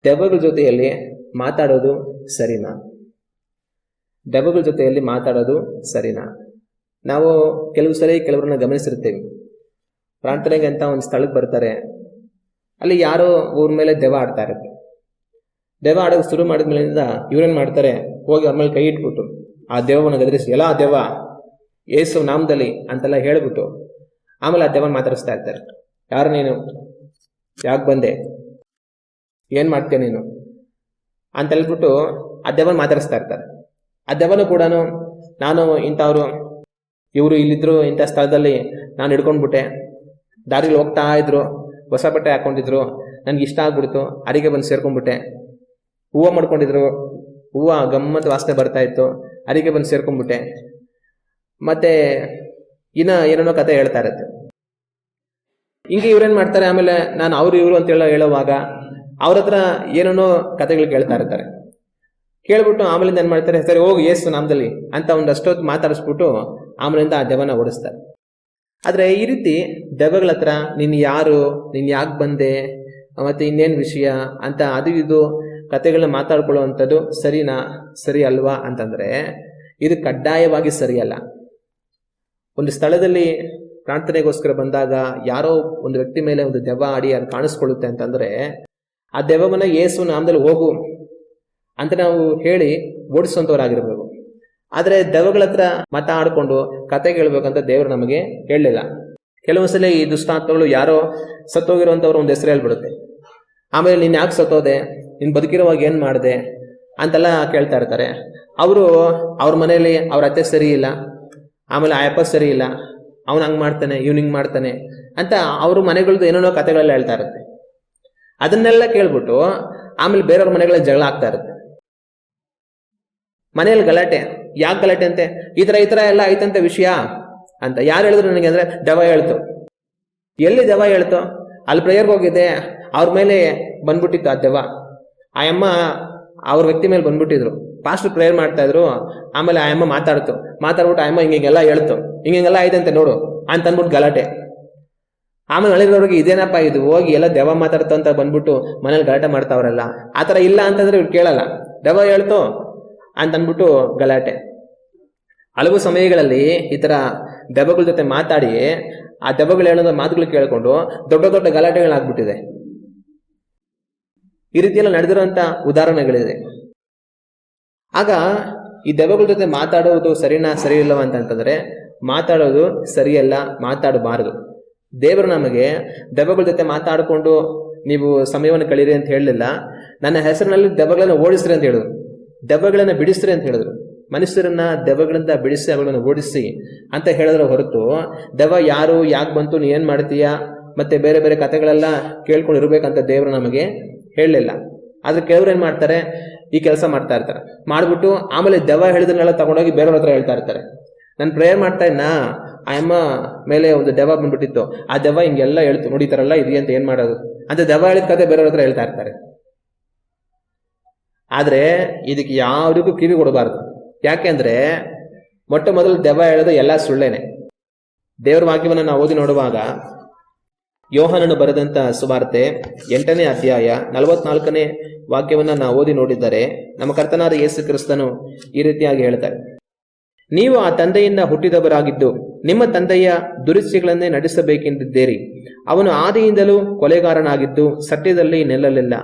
ದೆವ್ವಗಳ ಜೊತೆಯಲ್ಲಿ ಮಾತಾಡೋದು ಸರಿನಾ? ದೆವ್ವಗಳ ಜೊತೆಯಲ್ಲಿ ಮಾತಾಡೋದು ಸರಿನಾ? ನಾವು ಕೆಲವು ಸಲ ಕೆಲವರನ್ನ ಗಮನಿಸಿರ್ತೇವೆ. ಪ್ರಾರ್ಥನೆಗೆ ಅಂತ ಒಂದು ಸ್ಥಳಕ್ಕೆ ಬರ್ತಾರೆ, ಅಲ್ಲಿ ಯಾರೋ ಊರ ಮೇಲೆ ದೆವ್ವ ಆಡ್ತಾ ಇರುತ್ತೆ. ದೆವ್ವ ಆಡೋದು ಶುರು ಮಾಡಿದ ಮೇಲಿಂದ ಇವ್ರೇನು ಮಾಡ್ತಾರೆ, ಹೋಗಿ ಅವ್ರ ಮೇಲೆ ಕೈ ಇಟ್ಬಿಟ್ಟು ಆ ದೆವ್ವವನ್ನು ಗದರಿಸಿ, ಎಲ್ಲ ದೆವ್ವ ಯೇಸು ನಾಮದಲ್ಲಿ ಅಂತೆಲ್ಲ ಹೇಳ್ಬಿಟ್ಟು ಆಮೇಲೆ ಆ ದೆವ್ವನ ಮಾತಾಡಿಸ್ತಾ ಇರ್ತಾರೆ. ಯಾರು ನೀನು, ಯಾಕೆ ಬಂದೆ, ಏನು ಮಾಡ್ತೀಯ ನೀನು ಅಂತ ಹೇಳ್ಬಿಟ್ಟು ಆ ದೆವ್ವನ ಮಾತಾಡಿಸ್ತಾ ಇರ್ತಾರೆ. ಆ ದೆವ್ವನು ಕೂಡ ನಾನು ಇಂಥವ್ರು, ಇವರು ಇಲ್ಲಿದ್ರು, ಇಂಥ ಸ್ಥಳದಲ್ಲಿ ನಾನು ಹಿಡ್ಕೊಂಡ್ಬಿಟ್ಟೆ, ದಾರಿಲಿ ಹೋಗ್ತಾ ಇದ್ರು, ಹೊಸ ಬಟ್ಟೆ ಹಾಕೊಂಡಿದ್ರು, ನನಗೆ ಇಷ್ಟ ಆಗ್ಬಿಡ್ತು, ಅಡಿಗೆ ಬಂದು ಸೇರ್ಕೊಂಡ್ಬಿಟ್ಟೆ, ಹೂವು ಮಾಡ್ಕೊಂಡಿದ್ರು, ಹೂವು ಗಮ್ಮತ್ತು ವಾಸನೆ ಬರ್ತಾ ಇತ್ತು, ಅಡಿಗೆ ಬಂದು ಸೇರ್ಕೊಂಡ್ಬಿಟ್ಟೆ, ಮತ್ತೆ ಏನೇನೋ ಕತೆ ಹೇಳ್ತಾ ಇರುತ್ತೆ. ಹಿಂಗೆ ಇವ್ರೇನು ಮಾಡ್ತಾರೆ, ಆಮೇಲೆ ನಾನು ಅವರು ಇವರು ಅಂತ ಹೇಳುವಾಗ ಅವ್ರ ಹತ್ರ ಏನೇನೋ ಕತೆಗಳು ಕೇಳ್ತಾ ಇರ್ತಾರೆ. ಕೇಳ್ಬಿಟ್ಟು ಆಮೇಲಿಂದ ಏನು ಮಾಡ್ತಾರೆ, ಸರಿ ಹೋಗಿ ಯೇಸು ನಾಮದಲ್ಲಿ ಅಂತ ಒಂದಷ್ಟೊತ್ತು ಮಾತಾಡಿಸ್ಬಿಟ್ಟು ಆಮೇಲಿಂದ ಆ ದೆವ್ವನ ಓಡಿಸ್ತಾರೆ. ಆದರೆ ಈ ರೀತಿ ದೆವ್ವಗಳ ಹತ್ರ ನೀನು ಯಾರು, ನೀನು ಯಾಕೆ ಬಂದೆ, ಮತ್ತು ಇನ್ನೇನು ವಿಷಯ ಅಂತ ಅದು ಇದು ಕತೆಗಳನ್ನ ಮಾತಾಡ್ಕೊಳ್ಳುವಂಥದ್ದು ಸರಿನಾ, ಸರಿ ಅಲ್ವಾ ಅಂತಂದರೆ ಇದು ಕಡ್ಡಾಯವಾಗಿ ಸರಿಯಲ್ಲ. ಒಂದು ಸ್ಥಳದಲ್ಲಿ ಪ್ರಾರ್ಥನೆಗೋಸ್ಕರ ಬಂದಾಗ ಯಾರೋ ಒಂದು ವ್ಯಕ್ತಿ ಮೇಲೆ ಒಂದು ದೆವ್ವ ಆಡಿ ಅದು ಕಾಣಿಸ್ಕೊಳ್ಳುತ್ತೆ ಅಂತಂದರೆ ಆ ದೆವ್ವವನ್ನು ಯೇಸು ನಾಮದಲ್ಲಿ ಹೋಗು ಅಂತ ನಾವು ಹೇಳಿ ಓಡಿಸುವಂಥವ್ರಾಗಿರ್ಬೇಕು. ಆದರೆ ದೆವ್ವಗಳ ಹತ್ರ ಮಾತಾಡಿಕೊಂಡು ಕತೆ ಹೇಳ್ಬೇಕಂತ ದೇವರು ನಮಗೆ ಹೇಳಲಿಲ್ಲ. ಕೆಲವೊಂದ್ಸಲ ಈ ದುಷ್ಟಾತ್ಮಗಳು ಯಾರೋ ಸತ್ತೋಗಿರುವಂಥವ್ರು ಒಂದು ಹೆಸರು ಹೇಳ್ಬಿಡುತ್ತೆ. ಆಮೇಲೆ ನೀನು ಯಾಕೆ ಸತ್ತೋದೆ, ನೀನು ಬದುಕಿರುವಾಗ ಏನು ಮಾಡಿದೆ ಅಂತೆಲ್ಲ ಕೇಳ್ತಾ ಇರ್ತಾರೆ. ಅವರು ಅವ್ರ ಮನೆಯಲ್ಲಿ ಅವ್ರ ಅತ್ತೆ ಸರಿ ಇಲ್ಲ, ಆಮೇಲೆ ಆ ಅಪ್ಪ ಸರಿ ಇಲ್ಲ, ಅವನು ಹಂಗೆ ಮಾಡ್ತಾನೆ, ಇವ್ನು ಹಿಂಗೆ ಮಾಡ್ತಾನೆ ಅಂತ ಅವ್ರ ಮನೆಗಳದ್ದು ಏನೇನೋ ಕತೆಗಳೆಲ್ಲ ಹೇಳ್ತಾ ಇರುತ್ತೆ. ಅದನ್ನೆಲ್ಲ ಕೇಳ್ಬಿಟ್ಟು ಆಮೇಲೆ ಬೇರೆಯವ್ರ ಮನೆಗಳಲ್ಲಿ ಜಗಳ ಆಗ್ತಾ ಇರುತ್ತೆ. ಮನೆಯಲ್ಲಿ ಗಲಾಟೆ, ಯಾಕೆ ಗಲಾಟೆ ಅಂತೆ, ಈ ಥರ ಎಲ್ಲ ಆಯ್ತಂತೆ ವಿಷಯ ಅಂತ ಯಾರು ಹೇಳಿದ್ರು ನನಗೆ ಅಂದರೆ ದೆವ್ವ ಹೇಳ್ತು. ಎಲ್ಲಿ ದೆವ್ವ ಹೇಳ್ತು, ಅಲ್ಲಿ ಪ್ರೇಯರ್ಗೆ ಹೋಗಿದ್ದೆ, ಅವ್ರ ಮೇಲೆ ಬಂದ್ಬಿಟ್ಟಿತ್ತು ಆ ದೆವ್ವ. ಆ ಅಮ್ಮ ಅವ್ರ ವ್ಯಕ್ತಿ ಮೇಲೆ ಬಂದ್ಬಿಟ್ಟಿದ್ರು, ಪಾಸ್ಟರ್ ಪ್ರೇಯರ್ ಮಾಡ್ತಾ ಇದ್ರು. ಆಮೇಲೆ ಆ ಅಮ್ಮ ಮಾತಾಡ್ಬಿಟ್ಟು ಆ ಅಮ್ಮ ಹಿಂಗೆಲ್ಲ ಹೇಳ್ತು, ಹಿಂಗೆಲ್ಲ ಆಯ್ತಂತೆ ನೋಡು ಅಂತ ಅಂದ್ಬಿಟ್ಟು ಗಲಾಟೆ. ಆಮೇಲೆ ಅಳಿರೋರಿಗೆ ಇದೇನಪ್ಪ ಇದು, ಹೋಗಿ ಎಲ್ಲ ದೆವ್ವ ಮಾತಾಡ್ತು ಅಂತ ಬಂದ್ಬಿಟ್ಟು ಮನೇಲಿ ಗಲಾಟೆ ಮಾಡ್ತಾವ್ರಲ್ಲ. ಆ ಥರ ಇಲ್ಲ ಅಂತಂದ್ರೆ ಇವ್ರು ಕೇಳಲ್ಲ, ದೆವ್ವ ಹೇಳ್ತು ಅಂತ ಅಂದ್ಬಿಟ್ಟು ಗಲಾಟೆ. ಹಲವು ಸಮಯಗಳಲ್ಲಿ ಈ ಥರ ದೆವ್ವಗಳ ಜೊತೆ ಮಾತಾಡಿ ಆ ದೆವ್ವಗಳು ಹೇಳೋದ ಮಾತುಗಳು ಕೇಳಿಕೊಂಡು ದೊಡ್ಡ ದೊಡ್ಡ ಗಲಾಟೆಗಳಾಗ್ಬಿಟ್ಟಿದೆ. ಈ ರೀತಿಯೆಲ್ಲ ನಡೆದಿರುವಂಥ ಉದಾಹರಣೆಗಳಿದೆ. ಆಗ ಈ ದೆವ್ವಗಳ ಜೊತೆ ಮಾತಾಡೋದು ಸರಿನಾ ಸರಿ ಇಲ್ಲವ ಅಂತಂತಂದ್ರೆ ಮಾತಾಡೋದು ಸರಿಯಲ್ಲ, ಮಾತಾಡಬಾರದು. ದೇವರು ನಮಗೆ ದೆವ್ವಗಳ ಜೊತೆ ಮಾತಾಡಿಕೊಂಡು ನೀವು ಸಮಯವನ್ನು ಕಳೀರಿ ಅಂತ ಹೇಳಲಿಲ್ಲ. ನನ್ನ ಹೆಸರಿನಲ್ಲಿ ದೆವ್ವಗಳನ್ನು ಓಡಿಸ್ರಿ ಅಂತ ಹೇಳಿದ್ರು, ದೆವ್ವಗಳನ್ನು ಬಿಡಿಸ್ರಿ ಅಂತ ಹೇಳಿದ್ರು. ಮನುಷ್ಯರನ್ನ ದೆವ್ವಗಳಿಂದ ಬಿಡಿಸಿ ಅವುಗಳನ್ನು ಓಡಿಸಿ ಅಂತ ಹೇಳಿದ್ರೆ ಹೊರತು ದೆವ್ವ ಯಾರು, ಯಾಕೆ ಬಂತು, ನೀ ಏನು ಮಾಡ್ತೀಯಾ, ಮತ್ತೆ ಬೇರೆ ಬೇರೆ ಕಥೆಗಳೆಲ್ಲ ಕೇಳ್ಕೊಂಡು ಇರಬೇಕಂತ ದೇವರು ನಮಗೆ ಹೇಳಲಿಲ್ಲ. ಆದ್ರೆ ಕೆಲವ್ರು ಏನು ಮಾಡ್ತಾರೆ, ಈ ಕೆಲಸ ಮಾಡ್ತಾ ಇರ್ತಾರೆ, ಮಾಡಿಬಿಟ್ಟು ಆಮೇಲೆ ದೆವ್ವ ಹೇಳಿದ್ರನ್ನೆಲ್ಲ ತಗೊಂಡೋಗಿ ಬೇರೆಯವ್ರ ಹತ್ರ ಹೇಳ್ತಾ ಇರ್ತಾರೆ. ನಾನು ಪ್ರೇಯರ್ ಮಾಡ್ತಾ ಇದ್ನ, ಆ ಅಮ್ಮ ಮೇಲೆ ಒಂದು ದೆವ್ವ ಬಂದ್ಬಿಟ್ಟಿತ್ತು, ಆ ದೆವ್ವ ಹಿಂಗೆಲ್ಲ ಹೇಳ್ತು, ನೋಡಿ ಈ ಥರ ಎಲ್ಲ ಇದೆಯಂತ ಏನು ಮಾಡೋದು ಅಂತ ದೆವ್ವ ಹೇಳಿದ ಕತೆ ಬೇರೆಯವ್ರ ಹತ್ರ ಹೇಳ್ತಾ ಇರ್ತಾರೆ. ಆದರೆ ಇದಕ್ಕೆ ಯಾವುದಕ್ಕೂ ಕಿವಿ ಕೊಡಬಾರ್ದು. ಯಾಕೆಂದ್ರೆ ಮೊಟ್ಟ ಮೊದಲು ದೆವ್ವ ಹೇಳೋದು ಎಲ್ಲ ಸುಳ್ಳೇನೆ. ದೇವರ ವಾಕ್ಯವನ್ನು ನಾವು ಓದಿ ನೋಡುವಾಗ ಯೋಹಾನನು ಬರೆದಂಥ ಸುವಾರ್ತೆ 8ನೇ ಅಧ್ಯಾಯ 44ನೇ ವಾಕ್ಯವನ್ನು ನಾವು ಓದಿ ನೋಡಿದರೆ ನಮ್ಮ ಕರ್ತನಾದ ಯೇಸು ಕ್ರಿಸ್ತನು ಈ ರೀತಿಯಾಗಿ ಹೇಳ್ತಾರೆ, ನೀವು ಆ ತಂದೆಯಿಂದ ಹುಟ್ಟಿದವರಾಗಿದ್ದು ನಿಮ್ಮ ತಂದೆಯ ದುರಿಚ್ಛೆಗಳನ್ನೇ ನಡೆಸಬೇಕೆಂದಿದ್ದೀರಿ. ಅವನು ಆದಿಯಿಂದಲೂ ಕೊಲೆಗಾರನಾಗಿದ್ದು ಸತ್ಯದಲ್ಲಿ ನಿಲ್ಲಲಿಲ್ಲ,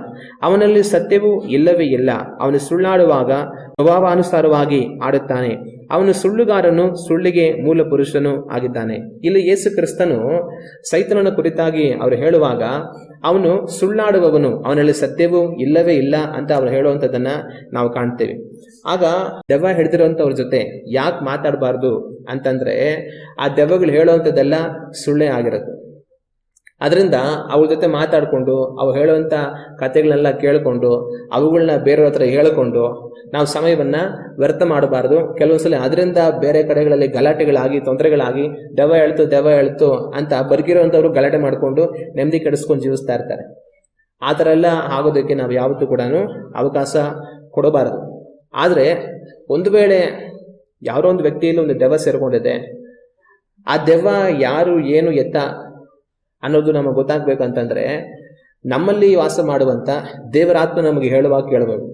ಅವನಲ್ಲಿ ಸತ್ಯವೂ ಇಲ್ಲವೇ ಇಲ್ಲ. ಅವನು ಸುಳ್ಳಾಡುವಾಗ ಸ್ವಭಾವಾನುಸಾರವಾಗಿ ಆಡುತ್ತಾನೆ, ಅವನು ಸುಳ್ಳುಗಾರನು, ಸುಳ್ಳಿಗೆ ಮೂಲ ಪುರುಷನು ಆಗಿದ್ದಾನೆ. ಇಲ್ಲಿ ಯೇಸು ಕ್ರಿಸ್ತನು ಸೈತನನ ಕುರಿತಾಗಿ ಅವರು ಹೇಳುವಾಗ ಅವನು ಸುಳ್ಳಾಡುವವನು, ಅವನಲ್ಲಿ ಸತ್ಯವೂ ಇಲ್ಲವೇ ಇಲ್ಲ ಅಂತ ಅವರು ಹೇಳುವಂಥದ್ದನ್ನ ನಾವು ಕಾಣ್ತೇವೆ. ಆಗ ದೆವ್ವ ಹಿಡಿದಿರುವಂಥವ್ರ ಜೊತೆ ಯಾಕೆ ಮಾತಾಡಬಾರ್ದು ಅಂತಂದ್ರೆ ಆ ದೆವ್ವಗಳು ಹೇಳುವಂಥದ್ದೆಲ್ಲ ಸುಳ್ಳೇ ಆಗಿರುತ್ತೆ. ಅದರಿಂದ ಅವ್ರ ಜೊತೆ ಮಾತಾಡಿಕೊಂಡು ಅವ್ರು ಹೇಳುವಂಥ ಕಥೆಗಳನ್ನೆಲ್ಲ ಕೇಳಿಕೊಂಡು ಅವುಗಳನ್ನ ಬೇರೆಯವ್ರ ಹತ್ರ ಹೇಳಿಕೊಂಡು ನಾವು ಸಮಯವನ್ನು ವ್ಯರ್ಥ ಮಾಡಬಾರ್ದು. ಕೆಲವೊಂದ್ಸಲ ಅದರಿಂದ ಬೇರೆ ಕಡೆಗಳಲ್ಲಿ ಗಲಾಟೆಗಳಾಗಿ ತೊಂದರೆಗಳಾಗಿ ದೆವ್ವ ಹೇಳ್ತು ಅಂತ ಬದುಕಿರುವಂಥವ್ರು ಗಲಾಟೆ ಮಾಡಿಕೊಂಡು ನೆಮ್ಮದಿ ಕೆಡಿಸ್ಕೊಂಡು ಜೀವಿಸ್ತಾ ಇರ್ತಾರೆ. ಆ ಥರ ಎಲ್ಲ ಆಗೋದಕ್ಕೆ ನಾವು ಯಾವತ್ತೂ ಕೂಡ ಅವಕಾಶ ಕೊಡಬಾರದು. ಆದರೆ ಒಂದು ವೇಳೆ ಯಾರೋ ಒಂದು ವ್ಯಕ್ತಿಯಲ್ಲಿ ಒಂದು ದೆವ್ವ ಸೇರ್ಕೊಂಡಿದೆ, ಆ ದೆವ್ವ ಯಾರು, ಏನು, ಎತ್ತ ಅನ್ನೋದು ನಮಗೆ ಗೊತ್ತಾಗಬೇಕಂತಂದರೆ ನಮ್ಮಲ್ಲಿ ವಾಸ ಮಾಡುವಂಥ ದೇವರ ಆತ್ಮ ನಮಗೆ ಹೇಳುವಾಗ ಕೇಳಬೇಕು.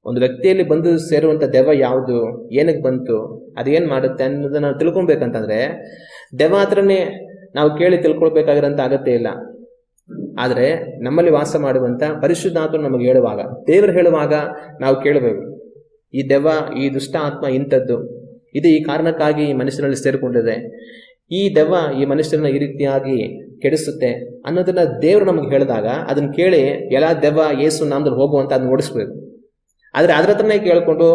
ಒಂದು ವ್ಯಕ್ತಿಯಲ್ಲಿ ಬಂದು ಸೇರುವಂಥ ದೆವ್ವ ಯಾವುದು, ಏನಕ್ಕೆ ಬಂತು, ಅದೇನು ಮಾಡುತ್ತೆ ಅನ್ನೋದನ್ನ ನಾವು ತಿಳ್ಕೊಬೇಕಂತಂದ್ರೆ ದೆವ್ವ ಹತ್ರನೇ ನಾವು ಕೇಳಿ ತಿಳ್ಕೊಳ್ಬೇಕಾಗಿರೋಂಥ ಅಗತ್ಯ ಇಲ್ಲ. ಆದರೆ ನಮ್ಮಲ್ಲಿ ವಾಸ ಮಾಡುವಂಥ ಪರಿಶುದ್ಧಾತ್ಮ ನಮಗೆ ಹೇಳುವಾಗ, ದೇವರು ಹೇಳುವಾಗ ನಾವು ಕೇಳಬೇಕು. ಈ ದೆವ್ವ, ಈ ದುಷ್ಟ ಆತ್ಮ ಇಂಥದ್ದು, ಇದು ಈ ಕಾರಣಕ್ಕಾಗಿ ಈ ಮನುಷ್ಯನಲ್ಲಿ ಸೇರಿಕೊಂಡಿದೆ, ಈ ದೆವ್ವ ಈ ಮನುಷ್ಯರನ್ನ ಈ ರೀತಿಯಾಗಿ ಕೆಡಿಸುತ್ತೆ ಅನ್ನೋದನ್ನ ದೇವರು ನಮಗೆ ಹೇಳಿದಾಗ ಅದನ್ನ ಕೇಳಿ ಎಲ್ಲ ದೆವ್ವ ಯೇಸು ನಾಮದಲ್ಲಿ ಹೋಗುವಂತ ಅದನ್ನ ಓಡಿಸ್ಬೇಕು. ಆದರೆ ಅದ್ರ ಹತ್ರನೇ ಕೇಳಿಕೊಂಡು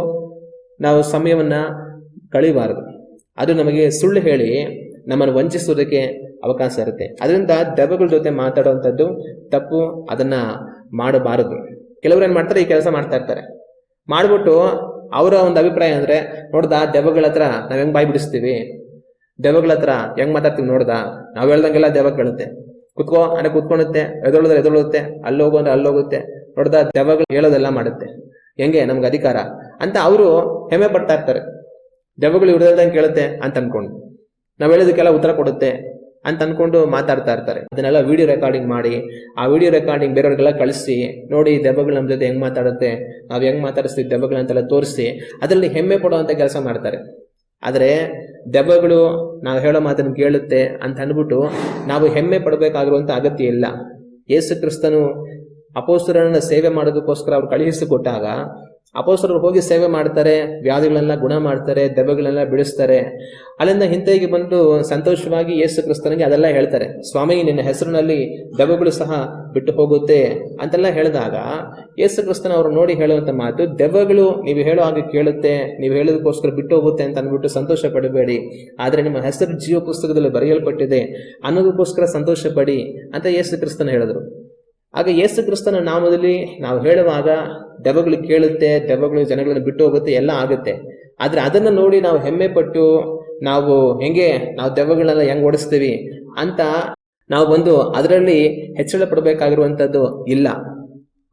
ನಾವು ಸಮಯವನ್ನ ಕಳೀಬಾರದು. ಅದು ನಮಗೆ ಸುಳ್ಳು ಹೇಳಿ ನಮ್ಮನ್ನು ವಂಚಿಸೋದಕ್ಕೆ ಅವಕಾಶ ಇರುತ್ತೆ. ಅದರಿಂದ ದೆವ್ವಗಳ ಜೊತೆ ಮಾತಾಡುವಂಥದ್ದು ತಪ್ಪು, ಅದನ್ನ ಮಾಡಬಾರದು. ಕೆಲವರು ಏನು ಮಾಡ್ತಾರೆ, ಈ ಕೆಲಸ ಮಾಡ್ತಾ ಇರ್ತಾರೆ. ಮಾಡ್ಬಿಟ್ಟು ಅವರ ಒಂದು ಅಭಿಪ್ರಾಯ ಅಂದ್ರೆ, ನೋಡ್ದ ದೆವ್ವಗಳ ಹತ್ರ ನಾವ್ ಹೆಂಗ್ ಬಾಯಿ ಬಿಡಿಸ್ತೀವಿ, ದೆವ್ವಗಳ ಹತ್ರ ಹೆಂಗ್ ಮಾತಾಡ್ತೀವಿ, ನೋಡ್ದ ನಾವ್ ಹೇಳ್ದಂಗೆಲ್ಲ ದೆವ್ವ ಕೇಳುತ್ತೆ, ಕುತ್ಕೋ ಅಂದ್ರೆ ಕುತ್ಕೊಳುತ್ತೆ, ಎದೊಳಿದ್ರೆ ಎದೊಳುತ್ತೆ, ಅಲ್ಲಿ ಹೋಗು ಅಂದ್ರೆ ಅಲ್ಲಿ ಹೋಗುತ್ತೆ, ನೋಡ್ದ ದೆವ್ವಗಳು ಹೇಳೋದೆಲ್ಲ ಮಾಡುತ್ತೆ, ಹೆಂಗೆ ನಮ್ಗೆ ಅಧಿಕಾರ ಅಂತ ಅವರು ಹೆಮ್ಮೆ ಪಡ್ತಾ ಇರ್ತಾರೆ. ದೆವ್ವಗಳು ಇವ್ರದಂಗೆ ಕೇಳುತ್ತೆ ಅಂತ ಅನ್ಕೊಂಡು, ನಾವ್ ಹೇಳೋದಕ್ಕೆಲ್ಲ ಉತ್ತರ ಕೊಡುತ್ತೆ ಅಂತ ಅನ್ಕೊಂಡು ಮಾತಾಡ್ತಾ ಇರ್ತಾರೆ. ಅದನ್ನೆಲ್ಲ ವಿಡಿಯೋ ರೆಕಾರ್ಡಿಂಗ್ ಮಾಡಿ ಆ ವಿಡಿಯೋ ರೆಕಾರ್ಡಿಂಗ್ ಬೇರೆಯವ್ರಿಗೆಲ್ಲ ಕಳಿಸಿ, ನೋಡಿ ದೆವ್ವಗಳು ನಮ್ಮ ಜೊತೆ ಹೆಂಗ್ ಮಾತಾಡುತ್ತೆ, ನಾವು ಹೆಂಗ್ ಮಾತಾಡಿಸ್ತೀವಿ ದೆವ್ವಗಳಂತೆಲ್ಲ ತೋರಿಸಿ ಅದರಲ್ಲಿ ಹೆಮ್ಮೆ ಪಡುವಂತ ಕೆಲಸ ಮಾಡ್ತಾರೆ. ಆದರೆ ದೆವ್ವಗಳು ನಾವು ಹೇಳೋ ಮಾತನ್ನು ಕೇಳುತ್ತೆ ಅಂತ ಅಂದ್ಬಿಟ್ಟು ನಾವು ಹೆಮ್ಮೆ ಪಡಬೇಕಾಗಿರುವಂತ ಅಗತ್ಯ ಇಲ್ಲ. ಯೇಸು ಕ್ರಿಸ್ತನು ಅಪೊಸ್ತಲರನ್ನ ಸೇವೆ ಮಾಡೋದಕ್ಕೋಸ್ಕರ ಅವ್ರು ಕಳುಹಿಸಿಕೊಟ್ಟಾಗ ಅಪೊಸ್ತಲರು ಹೋಗಿ ಸೇವೆ ಮಾಡ್ತಾರೆ, ವ್ಯಾಧಿಗಳನ್ನೆಲ್ಲ ಗುಣ ಮಾಡ್ತಾರೆ, ದೆವ್ವಗಳನ್ನೆಲ್ಲ ಬಿಡಿಸ್ತಾರೆ. ಅಲ್ಲಿಂದ ಹಿಂತೆಗೆ ಬಂದು ಸಂತೋಷವಾಗಿ ಯೇಸು ಕ್ರಿಸ್ತನಿಗೆ ಅದೆಲ್ಲ ಹೇಳ್ತಾರೆ, ಸ್ವಾಮಿ ನಿನ್ನ ಹೆಸರಿನಲ್ಲಿ ದೆವ್ವಗಳು ಸಹ ಬಿಟ್ಟು ಹೋಗುತ್ತೆ ಅಂತೆಲ್ಲ ಹೇಳಿದಾಗ ಯೇಸು ಕ್ರಿಸ್ತನ ಅವರು ನೋಡಿ ಹೇಳುವಂತ ಮಾತು, ದೆವ್ವಗಳು ನೀವು ಹೇಳೋ ಹಾಗೆ ಕೇಳುತ್ತೆ, ನೀವು ಹೇಳೋದಕ್ಕೋಸ್ಕರ ಬಿಟ್ಟು ಹೋಗುತ್ತೆ ಅಂತ ಅಂದ್ಬಿಟ್ಟು ಸಂತೋಷ ಪಡಬೇಡಿ, ಆದರೆ ನಿಮ್ಮ ಹೆಸರು ಜೀವ ಪುಸ್ತಕದಲ್ಲಿ ಬರೆಯಲ್ಪಟ್ಟಿದೆ ಅನ್ನೋದಕ್ಕೋಸ್ಕರ ಸಂತೋಷ ಪಡಿ ಅಂತ ಯೇಸು ಕ್ರಿಸ್ತನ ಹೇಳಿದ್ರು. ಆಗ ಯೇಸು ಕ್ರಿಸ್ತನ ನಾಮದಲ್ಲಿ ನಾವು ಹೇಳುವಾಗ ದೆವ್ವಗಳು ಕೇಳುತ್ತೆ, ದೆವ್ವಗಳು ಜನಗಳನ್ನು ಬಿಟ್ಟು ಹೋಗುತ್ತೆ, ಎಲ್ಲ ಆಗುತ್ತೆ. ಆದ್ರೆ ಅದನ್ನ ನೋಡಿ ನಾವು ಹೆಮ್ಮೆ ಪಟ್ಟು ನಾವು ನಾವು ದೆವ್ವಗಳನ್ನೆಲ್ಲ ಹೆಂಗ್ ಓಡಿಸ್ತೀವಿ ಅಂತ ನಾವು ಬಂದು ಅದರಲ್ಲಿ ಹೆಚ್ಚಳ ಪಡಬೇಕಾಗಿರುವಂಥದ್ದು ಇಲ್ಲ.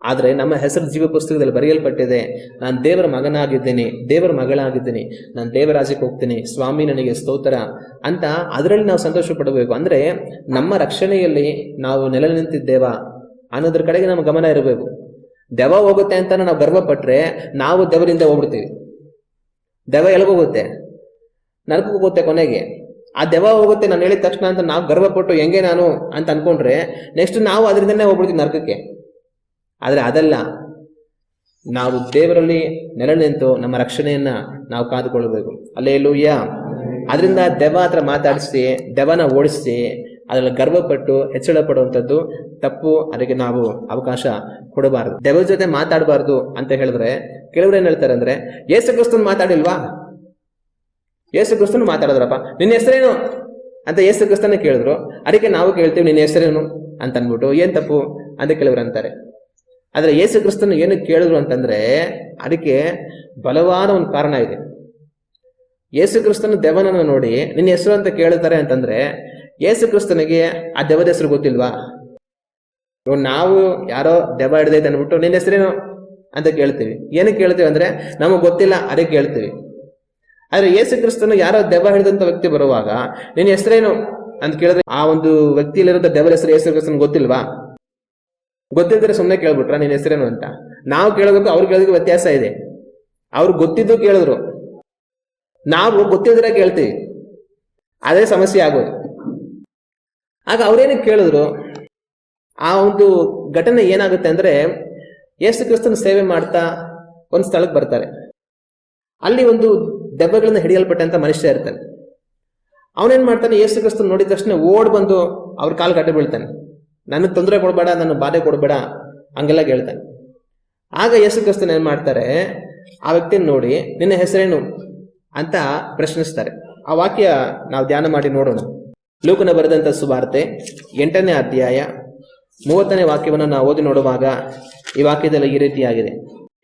ಆದ್ರೆ ನಮ್ಮ ಹೆಸರು ಜೀವ ಪುಸ್ತಕದಲ್ಲಿ ಬರೆಯಲ್ಪಟ್ಟಿದೆ, ನಾನು ದೇವರ ಮಗನಾಗಿದ್ದೀನಿ, ದೇವರ ಮಗಳಾಗಿದ್ದೀನಿ, ನಾನು ದೇವರಾಜ್ಯಕ್ಕೆ ಹೋಗ್ತೀನಿ, ಸ್ವಾಮಿ ನನಗೆ ಸ್ತೋತ್ರ ಅಂತ ಅದರಲ್ಲಿ ನಾವು ಸಂತೋಷ ಪಡಬೇಕು. ಅಂದ್ರೆ ನಮ್ಮ ರಕ್ಷಣೆಯಲ್ಲಿ ನಾವು ನೆಲೆ ನಿಂತಿದ್ದೇವಾ ಅನ್ನೋದ್ರ ಕಡೆಗೆ ನಮ್ಮ ಗಮನ ಇರಬೇಕು. ದೆವ್ವ ಹೋಗುತ್ತೆ ಅಂತ ನಾವು ಗರ್ವ ಪಟ್ರೆ ನಾವು ದೆವ್ವರಿಂದ ಹೋಗ್ಬಿಡ್ತೀವಿ. ದೆವ್ವ ಎಲ್ಗೋಗುತ್ತೆ, ನರಕಕ್ಕೆ ಹೋಗುತ್ತೆ. ಕೊನೆಗೆ ಆ ದೆವ್ವ ಹೋಗುತ್ತೆ ನಾನು ಹೇಳಿದ ತಕ್ಷಣ ಅಂತ ನಾವು ಗರ್ವ ಪಟ್ಟು ಹೆಂಗೆ ನಾನು ಅಂತ ಅನ್ಕೊಂಡ್ರೆ ನೆಕ್ಸ್ಟ್ ನಾವು ಅದರಿಂದನೇ ಹೋಗ್ಬಿಡ್ತೀವಿ ನರಕಕ್ಕೆ. ಆದ್ರೆ ಅದಲ್ಲ, ನಾವು ದೇವರಲ್ಲಿ ನೆಲೆ ನಿಂತು ನಮ್ಮ ರಕ್ಷಣೆಯನ್ನ ನಾವು ಕಾದುಕೊಳ್ಬೇಕು. ಅಲ್ಲೇಲೂಯ್ಯ. ಅದರಿಂದ ದೆವ್ವ ಹತ್ರ ಮಾತಾಡಿಸಿ ದೆವ್ವನ ಓಡಿಸಿ ಅದರಲ್ಲಿ ಗರ್ವಪಟ್ಟು ಹೆಚ್ಚಳ ಪಡುವಂಥದ್ದು ತಪ್ಪು. ಅದಕ್ಕೆ ನಾವು ಅವಕಾಶ ಕೊಡಬಾರದು. ದೆವ್ವದ ಜೊತೆ ಮಾತಾಡಬಾರ್ದು ಅಂತ ಹೇಳಿದ್ರೆ ಕೆಲವರು ಏನ್ ಹೇಳ್ತಾರೆ ಅಂದ್ರೆ, ಯೇಸು ಕ್ರಿಸ್ತನ್ ಮಾತಾಡಿಲ್ವಾ, ಯೇಸು ಕ್ರಿಸ್ತನ್ ಮಾತಾಡಿದ್ರಪ್ಪ, ನಿನ್ನ ಹೆಸರೇನು ಅಂತ ಯೇಸು ಕ್ರಿಸ್ತನ ಕೇಳಿದ್ರು, ಅದಕ್ಕೆ ನಾವು ಕೇಳ್ತೀವಿ ನಿನ್ನ ಹೆಸರೇನು ಅಂತ ಅನ್ಬಿಟ್ಟು ಏನ್ ತಪ್ಪು ಅಂತ ಕೆಲವರು ಅಂತಾರೆ. ಆದ್ರೆ ಯೇಸು ಕ್ರಿಸ್ತನ್ ಏನು ಕೇಳಿದ್ರು ಅಂತಂದ್ರೆ ಅದಕ್ಕೆ ಬಲವಾದ ಒಂದು ಕಾರಣ ಇದೆ. ಯೇಸು ಕ್ರಿಸ್ತನ ದೆವ್ವನನ್ನು ನೋಡಿ ನಿನ್ನ ಹೆಸರು ಅಂತ ಕೇಳ್ತಾರೆ ಅಂತಂದ್ರೆ ಯೇಸು ಕ್ರಿಸ್ತನಿಗೆ ಆ ದೆವ್ವದ ಹೆಸರು ಗೊತ್ತಿಲ್ವಾ? ನಾವು ಯಾರೋ ದೆವ್ವ ಹಿಡ್ದೈತೆ ಅಂದ್ಬಿಟ್ಟು ನಿನ್ನ ಹೆಸರೇನು ಅಂತ ಕೇಳ್ತೀವಿ. ಏನಕ್ಕೆ ಕೇಳ್ತೀವಿ ಅಂದ್ರೆ ನಮಗೆ ಗೊತ್ತಿಲ್ಲ, ಅದಕ್ಕೆ ಕೇಳ್ತೀವಿ. ಆದ್ರೆ ಯೇಸು ಕ್ರಿಸ್ತನು ಯಾರೋ ದೆವ್ವ ಹಿಡಿದಂತ ವ್ಯಕ್ತಿ ಬರುವಾಗ ನಿನ್ನ ಹೆಸರೇನು ಅಂತ ಕೇಳಿದ್ರೆ ಆ ಒಂದು ವ್ಯಕ್ತಿಯಲ್ಲಿರೋ ದೆವ್ವದ ಹೆಸರು ಯೇಸು ಕ್ರಿಸ್ತನ್ ಗೊತ್ತಿಲ್ವಾ? ಗೊತ್ತಿದ್ರೆ ಸುಮ್ಮನೆ ಕೇಳ್ಬಿಟ್ರ ನಿನ್ನ ಹೆಸರೇನು ಅಂತ? ನಾವು ಕೇಳೋದಕ್ಕೂ ಅವ್ರು ಕೇಳೋದಕ್ಕೂ ವ್ಯತ್ಯಾಸ ಇದೆ. ಅವ್ರು ಗೊತ್ತಿದ್ದು ಕೇಳಿದ್ರು, ನಾವು ಗೊತ್ತಿದ್ರೆ ಕೇಳ್ತೀವಿ, ಅದೇ ಸಮಸ್ಯೆ ಆಗೋದು. ಆಗ ಅವ್ರೇನಕ್ಕೆ ಕೇಳಿದ್ರು, ಆ ಒಂದು ಘಟನೆ ಏನಾಗುತ್ತೆ ಅಂದ್ರೆ ಯೇಸು ಕ್ರಿಸ್ತನ ಸೇವೆ ಮಾಡ್ತಾ ಒಂದು ಸ್ಥಳಕ್ಕೆ ಬರ್ತಾರೆ. ಅಲ್ಲಿ ಒಂದು ದೆವ್ವಗಳನ್ನ ಹಿಡಿಯಲ್ಪಟ್ಟಂತ ಮನುಷ್ಯ ಇರ್ತಾನೆ. ಅವನೇನ್ ಮಾಡ್ತಾನೆ, ಯೇಸು ಕ್ರಿಸ್ತನ ನೋಡಿದ ತಕ್ಷಣ ಓಡ್ ಬಂದು ಅವ್ರ ಕಾಲು ಗಡ್ಡೆ ಬೀಳ್ತಾನೆ, ನನಗೆ ತೊಂದರೆ ಕೊಡಬೇಡ, ನನ್ನ ಬಾಧೆ ಕೊಡಬೇಡ ಹಂಗೆಲ್ಲ ಹೇಳ್ತಾನೆ. ಆಗ ಯೇಸು ಕ್ರಿಸ್ತನ ಏನ್ ಮಾಡ್ತಾರೆ, ಆ ವ್ಯಕ್ತಿನ ನೋಡಿ ನಿನ್ನ ಹೆಸರೇನು ಅಂತ ಪ್ರಶ್ನಿಸ್ತಾರೆ. ಆ ವಾಕ್ಯ ನಾವು ಧ್ಯಾನ ಮಾಡಿ ನೋಡೋಣ. ಲೂಕನ ಬರೆದಂತ ಸುವಾರ್ತೆ 8ನೇ ಅಧ್ಯಾಯ 30ನೇ ವಾಕ್ಯವನ್ನು ನಾವು ಓದಿ ನೋಡುವಾಗ ಈ ವಾಕ್ಯದಲ್ಲಿ ಈ ರೀತಿಯಾಗಿದೆ.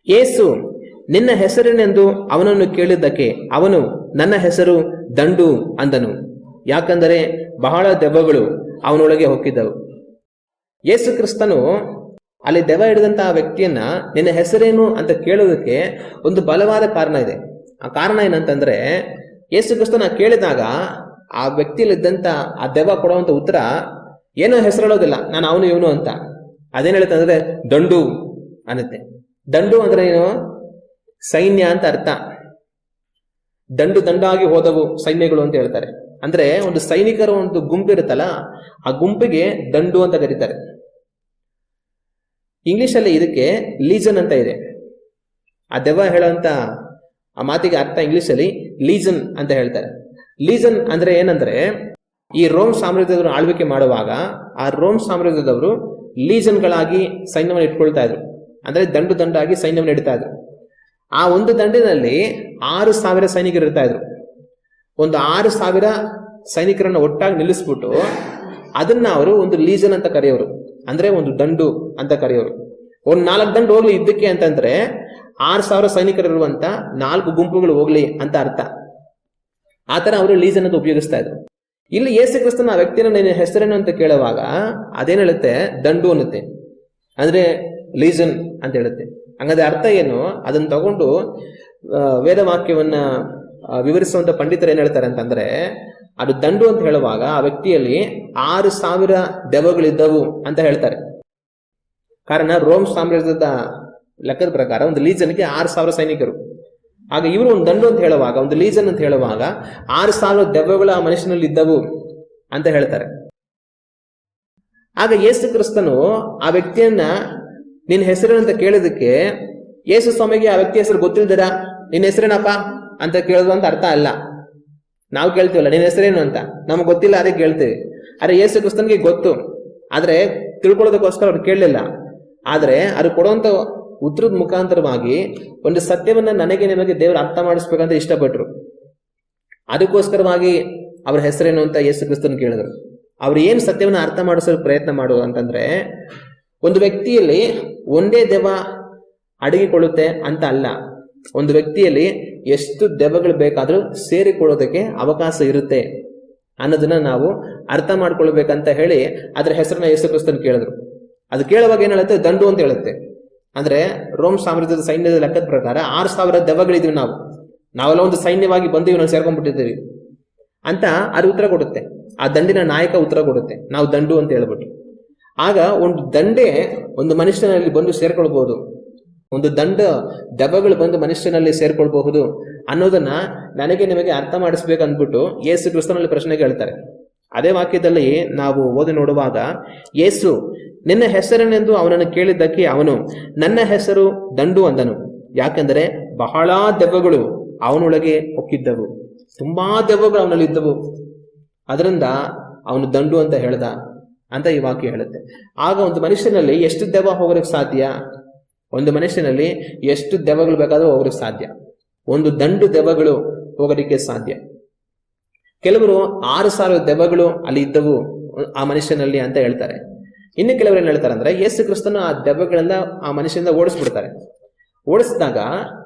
ಯೇಸು ನಿನ್ನ ಹೆಸರೇನೆಂದು ಅವನನ್ನು ಕೇಳಿದ್ದಕ್ಕೆ ಅವನು ನನ್ನ ಹೆಸರು ದಂಡು ಅಂದನು, ಯಾಕಂದರೆ ಬಹಳ ದೆವ್ವಗಳು ಅವನೊಳಗೆ ಹೊಕ್ಕಿದ್ದವು. ಯೇಸು ಕ್ರಿಸ್ತನು ಅಲ್ಲಿ ದೆವ್ವ ಹಿಡಿದಂತ ಆ ವ್ಯಕ್ತಿಯನ್ನ ನಿನ್ನ ಹೆಸರೇನು ಅಂತ ಕೇಳೋದಕ್ಕೆ ಒಂದು ಬಲವಾದ ಕಾರಣ ಇದೆ. ಆ ಕಾರಣ ಏನಂತಂದ್ರೆ ಯೇಸು ಕ್ರಿಸ್ತನ ಕೇಳಿದಾಗ ಆ ವ್ಯಕ್ತಿಯಲ್ಲಿದ್ದಂತ ಆ ದೆವ್ವ ಕೊಡುವಂತ ಉತ್ತರ ಏನೋ ಹೆಸರು ಹೇಳೋದಿಲ್ಲ, ನಾನು ಅವನು ಇವನು ಅಂತ. ಅದೇನ್ ಹೇಳುತ್ತೆ ಅಂದ್ರೆ ದಂಡು ಅನ್ನತ್ತೆ. ದಂಡು ಅಂದ್ರೆ ಏನು? ಸೈನ್ಯ ಅಂತ ಅರ್ಥ. ದಂಡು ದಂಡಾಗಿ ಹೋದವು ಸೈನ್ಯಗಳು ಅಂತ ಹೇಳ್ತಾರೆ. ಅಂದ್ರೆ ಒಂದು ಸೈನಿಕರ ಒಂದು ಗುಂಪು ಇರುತ್ತಲ್ಲ, ಆ ಗುಂಪಿಗೆ ದಂಡು ಅಂತ ಕರೀತಾರೆ. ಇಂಗ್ಲಿಷ್ ಅಲ್ಲಿ ಇದಕ್ಕೆ ಲೀಜನ್ ಅಂತ ಇದೆ. ಆ ದೆವ್ವ ಹೇಳುವಂತ ಆ ಮಾತಿಗೆ ಅರ್ಥ ಇಂಗ್ಲಿಷ್ ಅಲ್ಲಿ ಲೀಜನ್ ಅಂತ ಹೇಳ್ತಾರೆ. ಲೀಜನ್ ಅಂದ್ರೆ ಏನಂದ್ರೆ, ಈ ರೋಮ್ ಸಾಮ್ರಾಜ್ಯದವರು ಆಳ್ವಿಕೆ ಮಾಡುವಾಗ ಆ ರೋಮ್ ಸಾಮ್ರಾಜ್ಯದವರು ಲೀಜನ್ಗಳಾಗಿ ಸೈನ್ಯವನ್ನು ಇಟ್ಕೊಳ್ತಾ ಇದ್ರು. ಅಂದ್ರೆ ದಂಡು ದಂಡಾಗಿ ಸೈನ್ಯವನ್ನು ಇಡ್ತಾ ಇದ್ರು. ಆ ಒಂದು ದಂಡಿನಲ್ಲಿ 6,000 ಸೈನಿಕರು ಇರ್ತಾ ಇದ್ರು. ಒಂದು 6,000 ಸೈನಿಕರನ್ನ ಒಟ್ಟಾಗಿ ನಿಲ್ಲಿಸ್ಬಿಟ್ಟು ಅದನ್ನ ಅವರು ಒಂದು ಲೀಜನ್ ಅಂತ ಕರೆಯೋರು, ಅಂದ್ರೆ ಒಂದು ದಂಡು ಅಂತ ಕರೆಯೋರು. ಒಂದ್ 4 ದಂಡು ಹೋಗ್ಲಿ ಯುದ್ಧಕ್ಕೆ ಅಂತಂದ್ರೆ 6,000 ಸೈನಿಕರಿರುವಂತ 4 ಗುಂಪುಗಳು ಹೋಗ್ಲಿ ಅಂತ ಅರ್ಥ. ಆತರ ಅವರು ಲೀಜನ್ ಅಂತ ಉಪಯೋಗಿಸ್ತಾ ಇದ್ರು. ಇಲ್ಲಿ ಯೇಸು ಕ್ರಿಸ್ತನ ಆ ವ್ಯಕ್ತಿನ ನಿನ್ನ ಹೆಸರೇನು ಅಂತ ಕೇಳುವಾಗ ಅದೇನ್ ಹೇಳುತ್ತೆ? ದಂಡು ಅನ್ನುತ್ತೆ, ಅಂದ್ರೆ ಲೀಜನ್ ಅಂತ ಹೇಳುತ್ತೆ. ಹಂಗಾದ್ರೆ ಅರ್ಥ ಏನು? ಅದನ್ನ ತಗೊಂಡು ವೇದವಾಕ್ಯವನ್ನ ವಿವರಿಸುವಂತ ಪಂಡಿತರು ಏನ್ ಹೇಳ್ತಾರೆ ಅಂತಂದ್ರೆ, ಅದು ದಂಡು ಅಂತ ಹೇಳುವಾಗ ಆ ವ್ಯಕ್ತಿಯಲ್ಲಿ 6,000 ದೆವ್ವಗಳಿದ್ದವು ಅಂತ ಹೇಳ್ತಾರೆ. ಕಾರಣ ರೋಮ್ ಸಾಮ್ರಾಜ್ಯದ ಲೆಕ್ಕದ ಪ್ರಕಾರ ಒಂದು ಲೀಜನ್ಗೆ 6,000 ಸೈನಿಕರು. ಆಗ ಇವರು ಒಂದು ದಂಡು ಅಂತ ಹೇಳುವಾಗ, ಒಂದು ಲೀಜನ್ ಅಂತ ಹೇಳುವಾಗ 6,000 ದೆವ್ವಗಳು ಆ ಮನುಷ್ಯನಲ್ಲಿ ಇದ್ದವು ಅಂತ ಹೇಳ್ತಾರೆ. ಆಗ ಯೇಸು ಕ್ರಿಸ್ತನು ಆ ವ್ಯಕ್ತಿಯನ್ನ ನಿನ್ನ ಹೆಸರೇನು ಅಂತ ಕೇಳಿದಕ್ಕೆ ಯೇಸು ಸ್ವಾಮಿಗೆ ಆ ವ್ಯಕ್ತಿ ಹೆಸರು ಗೊತ್ತಿಲ್ದಿರಾ ನಿನ್ನ ಹೆಸರೇನಪ್ಪ ಅಂತ ಕೇಳೋದು ಅಂತ ಅರ್ಥ ಅಲ್ಲ. ನಾವು ಕೇಳ್ತೀವಲ್ಲ ನಿನ್ನ ಹೆಸರೇನು ಅಂತ, ನಮ್ಗೆ ಗೊತ್ತಿಲ್ಲ ಅದಕ್ಕೆ ಕೇಳ್ತೀವಿ. ಆದ್ರೆ ಯೇಸು ಕ್ರಿಸ್ತನ್ಗೆ ಗೊತ್ತು, ಆದ್ರೆ ತಿಳ್ಕೊಳ್ಳೋದಕ್ಕೋಸ್ಕರ ಅವ್ರು ಕೇಳಲಿಲ್ಲ. ಆದ್ರೆ ಅದು ಕೊಡುವಂತ ಉತ್ತರದ ಮುಖಾಂತರವಾಗಿ ಒಂದು ಸತ್ಯವನ್ನ ನನಗೆ ನಿಮಗೆ ದೇವರು ಅರ್ಥ ಮಾಡಿಸ್ಬೇಕಂತ ಇಷ್ಟಪಟ್ರು. ಅದಕ್ಕೋಸ್ಕರವಾಗಿ ಅವ್ರ ಹೆಸರೇನು ಅಂತ ಯೇಸು ಕ್ರಿಸ್ತನ್ ಕೇಳಿದ್ರು. ಅವ್ರು ಏನು ಸತ್ಯವನ್ನ ಅರ್ಥ ಮಾಡಿಸೋ ಪ್ರಯತ್ನ ಮಾಡುವ ಅಂತಂದ್ರೆ, ಒಂದು ವ್ಯಕ್ತಿಯಲ್ಲಿ ಒಂದೇ ದೆವ್ವ ಅಡಗಿಕೊಳ್ಳುತ್ತೆ ಅಂತ ಅಲ್ಲ, ಒಂದು ವ್ಯಕ್ತಿಯಲ್ಲಿ ಎಷ್ಟು ದೆವ್ವಗಳು ಬೇಕಾದ್ರೂ ಸೇರಿಕೊಳ್ಳೋದಕ್ಕೆ ಅವಕಾಶ ಇರುತ್ತೆ ಅನ್ನೋದನ್ನ ನಾವು ಅರ್ಥ ಮಾಡ್ಕೊಳ್ಬೇಕಂತ ಹೇಳಿ ಅದ್ರ ಹೆಸರನ್ನ ಯೇಸು ಕ್ರಿಸ್ತನ್ ಕೇಳಿದ್ರು. ಅದು ಕೇಳುವಾಗ ಏನ್ ಹೇಳುತ್ತೆ? ದಂಡು ಅಂತ ಹೇಳುತ್ತೆ. ಅಂದ್ರೆ ರೋಮ್ ಸಾಮ್ರಾಜ್ಯದ ಸೈನ್ಯದ ಲೆಕ್ಕದ ಪ್ರಕಾರ 6,000 ದೆವ್ವಗಳಿದ್ವಿ ನಾವೆಲ್ಲ ಒಂದು ಸೈನ್ಯವಾಗಿ ಬಂದಿವಿ, ನಾವು ಸೇರ್ಕೊಂಡ್ಬಿಟ್ಟಿದ್ದೀವಿ ಅಂತ ಅದು ಉತ್ತರ ಕೊಡುತ್ತೆ. ಆ ದಂಡಿನ ನಾಯಕ ಉತ್ತರ ಕೊಡುತ್ತೆ, ನಾವು ದಂಡು ಅಂತ ಹೇಳ್ಬಿಟ್ಟು. ಆಗ ಒಂದು ದಂಡೆ ಒಂದು ಮನುಷ್ಯನಲ್ಲಿ ಬಂದು ಸೇರ್ಕೊಳ್ಬಹುದು, ಒಂದು ದಂಡ ದೆವ್ವಗಳು ಬಂದು ಮನುಷ್ಯನಲ್ಲಿ ಸೇರ್ಕೊಳ್ಬಹುದು ಅನ್ನೋದನ್ನ ನನಗೆ ನಿಮಗೆ ಅರ್ಥ ಮಾಡಿಸ್ಬೇಕು ಅಂದ್ಬಿಟ್ಟು ಯೇಸು ಕ್ರಿಸ್ತನಲ್ಲಿ ಪ್ರಶ್ನೆ ಕೇಳ್ತಾರೆ. ಅದೇ ವಾಕ್ಯದಲ್ಲಿ ನಾವು ಓದಿ ನೋಡುವಾಗ, ಯೇಸು ನಿನ್ನ ಹೆಸರನೆಂದು ಅವನನ್ನು ಕೇಳಿದ್ದಕ್ಕೆ ಅವನು ನನ್ನ ಹೆಸರು ದಂಡು ಅಂದನು, ಯಾಕೆಂದರೆ ಬಹಳ ದೆವ್ವಗಳು ಅವನೊಳಗೆ ಹೊಕ್ಕಿದ್ದವು. ತುಂಬಾ ದೆವ್ವಗಳು ಅವನಲ್ಲಿ ಇದ್ದವು, ಅದರಿಂದ ಅವನು ದಂಡು ಅಂತ ಹೇಳ್ದ ಅಂತ ಈ ವಾಕ್ಯ ಹೇಳುತ್ತೆ. ಆಗ ಒಂದು ಮನುಷ್ಯನಲ್ಲಿ ಎಷ್ಟು ದೆವ್ವ ಹೋಗೋದಕ್ಕೆ ಸಾಧ್ಯ? ಒಂದು ಮನುಷ್ಯನಲ್ಲಿ ಎಷ್ಟು ದೆವ್ವಗಳು ಬೇಕಾದ್ರೂ ಹೋಗೋದಕ್ಕೆ ಸಾಧ್ಯ? ಒಂದು ದಂಡು ದೆವ್ವಗಳು ಹೋಗೋದಕ್ಕೆ ಸಾಧ್ಯ. ಕೆಲವರು 6,000 ದೆವ್ವಗಳು ಅಲ್ಲಿ ಇದ್ದವು ಆ ಮನುಷ್ಯನಲ್ಲಿ ಅಂತ ಹೇಳ್ತಾರೆ. ಇನ್ನು ಕೆಲವರು ಏನ್ ಹೇಳ್ತಾರೆ ಅಂದ್ರೆ, ಯೇಸು ಕ್ರಿಸ್ತನು ಆ ದೆವ್ವಗಳೆಲ್ಲ ಆ ಮನುಷ್ಯನಿಂದ ಓಡಿಸ್ಬಿಡ್ತಾರೆ. ಓಡಿಸಿದಾಗ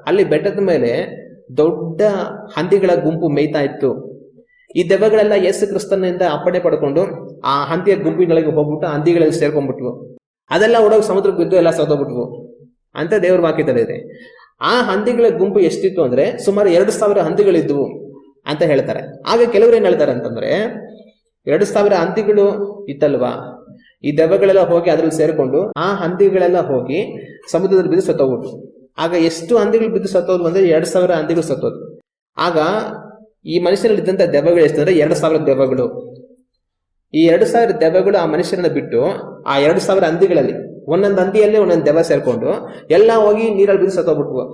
ಅಲ್ಲಿ ಬೆಟ್ಟದ ಮೇಲೆ ದೊಡ್ಡ ಹಂದಿಗಳ ಗುಂಪು ಮೇಯ್ತಾ ಇತ್ತು. ಈ ದೆವ್ವಗಳೆಲ್ಲ ಯೇಸು ಕ್ರಿಸ್ತನಿಂದ ಅಪ್ಪಣೆ ಪಡ್ಕೊಂಡು ಆ ಹಂದಿಯ ಗುಂಪಿನೊಳಗೆ ಹೋಗ್ಬಿಟ್ಟು ಹಂದಿಗಳಲ್ಲಿ ಸೇರ್ಕೊಂಡ್ಬಿಟ್ವು. ಅದೆಲ್ಲ ಓಡೋಗಿ ಸಮುದ್ರಕ್ಕೆ ಬಿದ್ದು ಎಲ್ಲ ಸತ್ತೋಗ್ಬಿಟ್ವು ಅಂತ ದೇವ್ರ ವಾಕ್ಯದಲ್ಲಿದೆ. ಆ ಹಂದಿಗಳ ಗುಂಪು ಎಷ್ಟಿತ್ತು ಅಂದ್ರೆ ಸುಮಾರು 2,000 ಹಂದಿಗಳಿದ್ವು ಅಂತ ಹೇಳ್ತಾರೆ. ಆಗ ಕೆಲವರು ಏನ್ ಹೇಳ್ತಾರೆ ಅಂತಂದ್ರೆ, 2,000 ಹಂದಿಗಳು ಇತ್ತಲ್ವಾ, ಈ ದೆವ್ವಗಳೆಲ್ಲ ಹೋಗಿ ಅದ್ರಲ್ಲಿ ಸೇರ್ಕೊಂಡು ಆ ಹಂದಿಗಳೆಲ್ಲ ಹೋಗಿ ಸಮುದ್ರದಲ್ಲಿ ಬಿದ್ದು ಸತ್ತೋಗ್ಬಿಟ್ವು. ಆಗ ಎಷ್ಟು ಹಂದಿಗಳು ಬಿದ್ದು ಸತ್ತೋದು ಅಂದ್ರೆ 2,000 ಹಂದಿಗಳು ಸತ್ತೋದು. ಆಗ ಈ ಮನುಷ್ಯನಲ್ಲಿ ಇದ್ದಂತ ದೆವ್ವಗಳು ಎಷ್ಟು ಅಂದ್ರೆ 2,000 ದೆವ್ವಗಳು. ಈ 2,000 ದೆವ್ವಗಳು ಆ ಮನುಷ್ಯರನ್ನ ಬಿಟ್ಟು ಆ 2,000 ಹಂದಿಗಳಲ್ಲಿ ಒಂದೊಂದು ಹಂದಿಯಲ್ಲಿ ಒಂದೊಂದು ದೆವ್ವ ಸೇರ್ಕೊಂಡು ಎಲ್ಲ ಹೋಗಿ ನೀರಲ್ಲಿ ಬಿದ್ದು ಸತ್ತೋಗ್ಬಿಟ್ವು.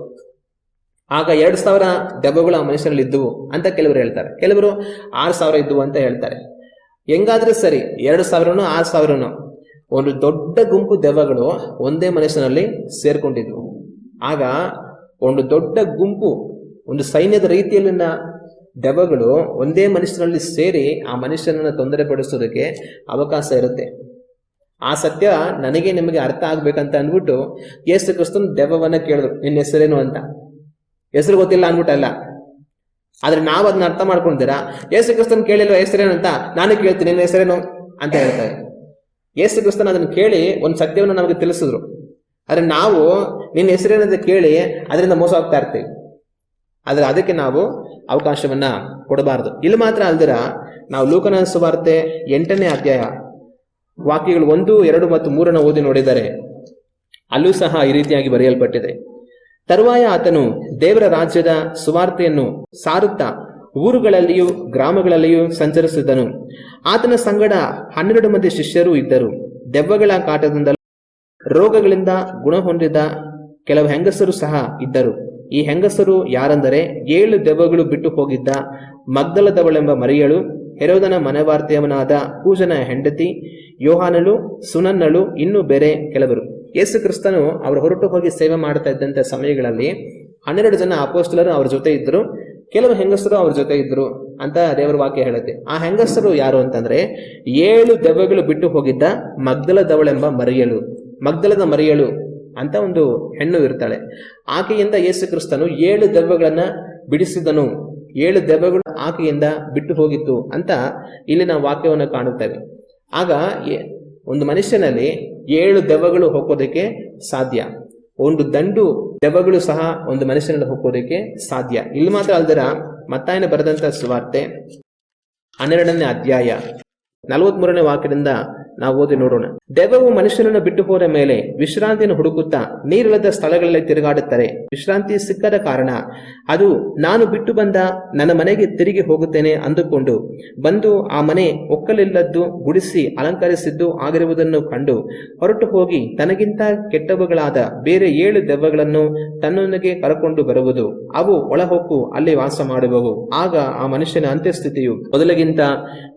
ಆಗ 2,000 ದೆವ್ವಗಳು ಆ ಮನುಷ್ಯರಲ್ಲಿ ಇದ್ದುವು ಅಂತ ಕೆಲವರು ಹೇಳ್ತಾರೆ. ಕೆಲವರು 6,000 ಇದ್ದುವು ಅಂತ ಹೇಳ್ತಾರೆ. ಹೆಂಗಾದ್ರೂ ಸರಿ, 2,000ನೋ 6,000ನೋ ಒಂದು ದೊಡ್ಡ ಗುಂಪು ದೆವ್ವಗಳು ಒಂದೇ ಮನುಷ್ಯನಲ್ಲಿ ಸೇರ್ಕೊಂಡಿದ್ವು. ಆಗ ಒಂದು ದೊಡ್ಡ ಗುಂಪು, ಒಂದು ಸೈನ್ಯದ ರೀತಿಯಲ್ಲಿನ ದೆವ್ವಗಳು ಒಂದೇ ಮನುಷ್ಯನಲ್ಲಿ ಸೇರಿ ಆ ಮನುಷ್ಯನನ್ನ ತೊಂದರೆ ಪಡಿಸೋದಕ್ಕೆ ಅವಕಾಶ ಇರುತ್ತೆ. ಆ ಸತ್ಯ ನನಗೆ ನಿಮಗೆ ಅರ್ಥ ಆಗ್ಬೇಕಂತ ಅಂದ್ಬಿಟ್ಟು ಯೇಸು ಕ್ರಿಸ್ತನ್ ದೆವ್ವವನ್ನ ಕೇಳಿದ್ರು, ನಿನ್ನ ಹೆಸರೇನು ಅಂತ. ಹೆಸರು ಗೊತ್ತಿಲ್ಲ ಅನ್ಬಿಟ್ಟಲ್ಲ, ಆದ್ರೆ ನಾವು ಅದನ್ನ ಅರ್ಥ ಮಾಡ್ಕೊಂಡಿದ್ದೀರಾ? ಯೇಸು ಕ್ರಿಸ್ತನ್ ಕೇಳಿಲ್ವ ಹೆಸರೇನು ಅಂತ, ನಾನು ಕೇಳ್ತೀನಿ ನಿನ್ನ ಹೆಸರೇನು ಅಂತ ಹೇಳ್ತಾರೆ. ಯೇಸು ಕ್ರಿಸ್ತನ್ ಅದನ್ನ ಕೇಳಿ ಒಂದು ಸತ್ಯವನ್ನು ನಮಗೆ ತಿಳಿಸಿದ್ರು. ಆದ್ರೆ ನಾವು ನಿನ್ನ ಹೆಸರೇನಂತ ಕೇಳಿ ಅದರಿಂದ ಮೋಸ ಹೋಗ್ತಾ ಇರ್ತೀವಿ. ಆದ್ರೆ ಅದಕ್ಕೆ ನಾವು ಅವಕಾಶವನ್ನ ಕೊಡಬಾರದು. ಇಲ್ಲಿ ಮಾತ್ರ ಅಲ್ದಿರ ನಾವು ಲೂಕನ ಸುವಾರ್ತೆ 8ನೇ ಅಧ್ಯಾಯ ವಾಕ್ಯಗಳು 1, 2 ಮತ್ತು 3 ಓದಿ ನೋಡಿದರೆ ಅಲ್ಲೂ ಸಹ ಈ ರೀತಿಯಾಗಿ ಬರೆಯಲ್ಪಟ್ಟಿದೆ. ತರುವಾಯ ಆತನು ದೇವರ ರಾಜ್ಯದ ಸುವಾರ್ತೆಯನ್ನು ಸಾರುತ್ತಾ ಊರುಗಳಲ್ಲಿಯೂ ಗ್ರಾಮಗಳಲ್ಲಿಯೂ ಸಂಚರಿಸಿದನು. ಆತನ ಸಂಗಡ 12 ಮಂದಿ ಶಿಷ್ಯರು ಇದ್ದರು. ದೆವ್ವಗಳ ಕಾಟದಿಂದಲೂ ರೋಗಗಳಿಂದ ಗುಣ ಹೊಂದಿದ ಕೆಲವು ಹೆಂಗಸರು ಸಹ ಇದ್ದರು. ಈ ಹೆಂಗಸರು ಯಾರೆಂದರೆ 7 ದೆವ್ವಗಳು ಬಿಟ್ಟು ಹೋಗಿದ್ದ ಮಗ್ದಲದವಳೆಂಬ ಮರಿಯಳು, ಹೆರೋದನ ಮನೆವಾರ್ತೆಯವನಾದ ಕೂಜನ ಹೆಂಡತಿ, ಯೋಹಾನಳು, ಸುನನ್ನಳು, ಇನ್ನೂ ಬೇರೆ ಕೆಲವರು. ಯೇಸು ಕ್ರಿಸ್ತನು ಅವರು ಹೊರಟು ಹೋಗಿ ಸೇವೆ ಮಾಡ್ತಾ ಇದ್ದಂಥ ಸಮಯಗಳಲ್ಲಿ 12 ಜನ ಅಪೊಸ್ತಲರು ಅವ್ರ ಜೊತೆ ಇದ್ದರು, ಕೆಲವು ಹೆಂಗಸರು ಅವ್ರ ಜೊತೆ ಇದ್ರು ಅಂತ ದೇವರ ವಾಕ್ಯ ಹೇಳುತ್ತೆ. ಆ ಹೆಂಗಸರು ಯಾರು ಅಂತಂದ್ರೆ 7 ದೆವ್ವಗಳು ಬಿಟ್ಟು ಹೋಗಿದ್ದ ಮಗ್ದಲದವಳೆಂಬ ಮರಿಯಳು. ಮಗ್ದಲದ ಮರಿಯಳು ಅಂತ ಒಂದು ಹೆಣ್ಣು ಇರ್ತಾಳೆ. ಆಕೆಯಿಂದ ಯೇಸು ಕ್ರಿಸ್ತನು 7 ದೆವ್ವಗಳನ್ನ ಬಿಡಿಸಿದನು. 7 ದೆವ್ವಗಳು ಆಕೆಯಿಂದ ಬಿಟ್ಟು ಹೋಗಿತ್ತು ಅಂತ ಇಲ್ಲಿ ನಾವು ವಾಕ್ಯವನ್ನು ಕಾಣುತ್ತೇವೆ. ಆಗ ಒಂದು ಮನುಷ್ಯನಲ್ಲಿ 7 ದೆವ್ವಗಳು ಹೋಗೋದಕ್ಕೆ ಸಾಧ್ಯ. ಒಂದು ದಂಡು ದೆವ್ವಗಳು ಸಹ ಒಂದು ಮನುಷ್ಯನಲ್ಲಿ ಹೋಗೋದಕ್ಕೆ ಸಾಧ್ಯ. ಇಲ್ಲಿ ಮಾತ್ರ ಅಲ್ದರ ಮತ್ತಾಯನ ಬರೆದಂತ ಸುವಾರ್ತೆ 12ನೇ ಅಧ್ಯಾಯ 43ನೇ ವಾಕ್ಯದಿಂದ ನಾವು ಓದಿ ನೋಡೋಣ. ದೆವ್ವವು ಮನುಷ್ಯನನ್ನು ಬಿಟ್ಟು ಹೋದ ಮೇಲೆ ವಿಶ್ರಾಂತಿಯನ್ನು ಹುಡುಕುತ್ತಾ ನೀರಿಲ್ಲದ ಸ್ಥಳಗಳಲ್ಲಿ ತಿರುಗಾಡುತ್ತಾರೆ. ವಿಶ್ರಾಂತಿ ಸಿಕ್ಕದ ಕಾರಣ ಅದು ನಾನು ಬಿಟ್ಟು ಬಂದ ನನ್ನ ಮನೆಗೆ ತಿರುಗಿ ಹೋಗುತ್ತೇನೆ ಅಂದುಕೊಂಡು ಬಂದು ಆ ಮನೆ ಒಕ್ಕಲಿಲ್ಲದ್ದು ಗುಡಿಸಿ ಅಲಂಕರಿಸಿದ್ದು ಆಗಿರುವುದನ್ನು ಕಂಡು ಹೊರಟು ಹೋಗಿ ತನಗಿಂತ ಕೆಟ್ಟವುಗಳಾದ ಬೇರೆ 7 ದೆವ್ವಗಳನ್ನು ತನ್ನೊಂದಿಗೆ ಕರಕೊಂಡು ಬರುವುದು. ಅವು ಒಳಹೊಕ್ಕು ಅಲ್ಲಿ ವಾಸ ಮಾಡುವವು. ಆಗ ಆ ಮನುಷ್ಯನ ಅಂತ್ಯಸ್ಥಿತಿಯು ಮೊದಲಿಗಿಂತ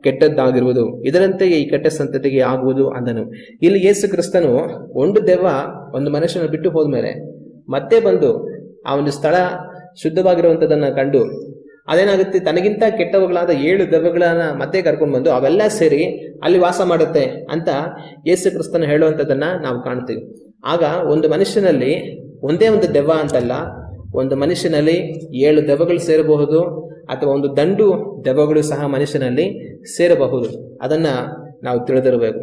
ಕೆಟ್ಟದ್ದಾಗಿರುವುದು. ಇದರಂತೆಯೇ ಈ ಕೆಟ್ಟ ಸಂತತಿಗೆ ಆಗುವುದು ಅಂದನು. ಇಲ್ಲಿ ಯೇಸು ಕ್ರಿಸ್ತನು ಒಂದು ದೆವ್ವ ಒಂದು ಮನುಷ್ಯನ ಬಿಟ್ಟು ಹೋದ್ಮೇಲೆ ಮತ್ತೆ ಬಂದು ಆ ಒಂದು ಸ್ಥಳ ಶುದ್ಧವಾಗಿರುವಂತದನ್ನ ಕಂಡು ಅದೇನಾಗುತ್ತೆ, ತನಗಿಂತ ಕೆಟ್ಟವುಗಳಾದ 7 ದೆವ್ವಗಳನ್ನ ಮತ್ತೆ ಕರ್ಕೊಂಡು ಬಂದು ಅವೆಲ್ಲ ಸೇರಿ ಅಲ್ಲಿ ವಾಸ ಮಾಡುತ್ತೆ ಅಂತ ಯೇಸು ಕ್ರಿಸ್ತನು ಹೇಳುವಂಥದ್ದನ್ನ ನಾವು ಕಾಣ್ತೀವಿ. ಆಗ ಒಂದು ಮನುಷ್ಯನಲ್ಲಿ ಒಂದೇ ಒಂದು ದೆವ್ವ ಅಂತಲ್ಲ, ಒಂದು ಮನುಷ್ಯನಲ್ಲಿ 7 ದೆವ್ವಗಳು ಸೇರಬಹುದು, ಅಥವಾ ಒಂದು ದಂಡು ದೆವ್ವಗಳು ಸಹ ಮನುಷ್ಯನಲ್ಲಿ ಸೇರಬಹುದು. ಅದನ್ನ ನಾವು ತಿಳಿದಿರಬೇಕು.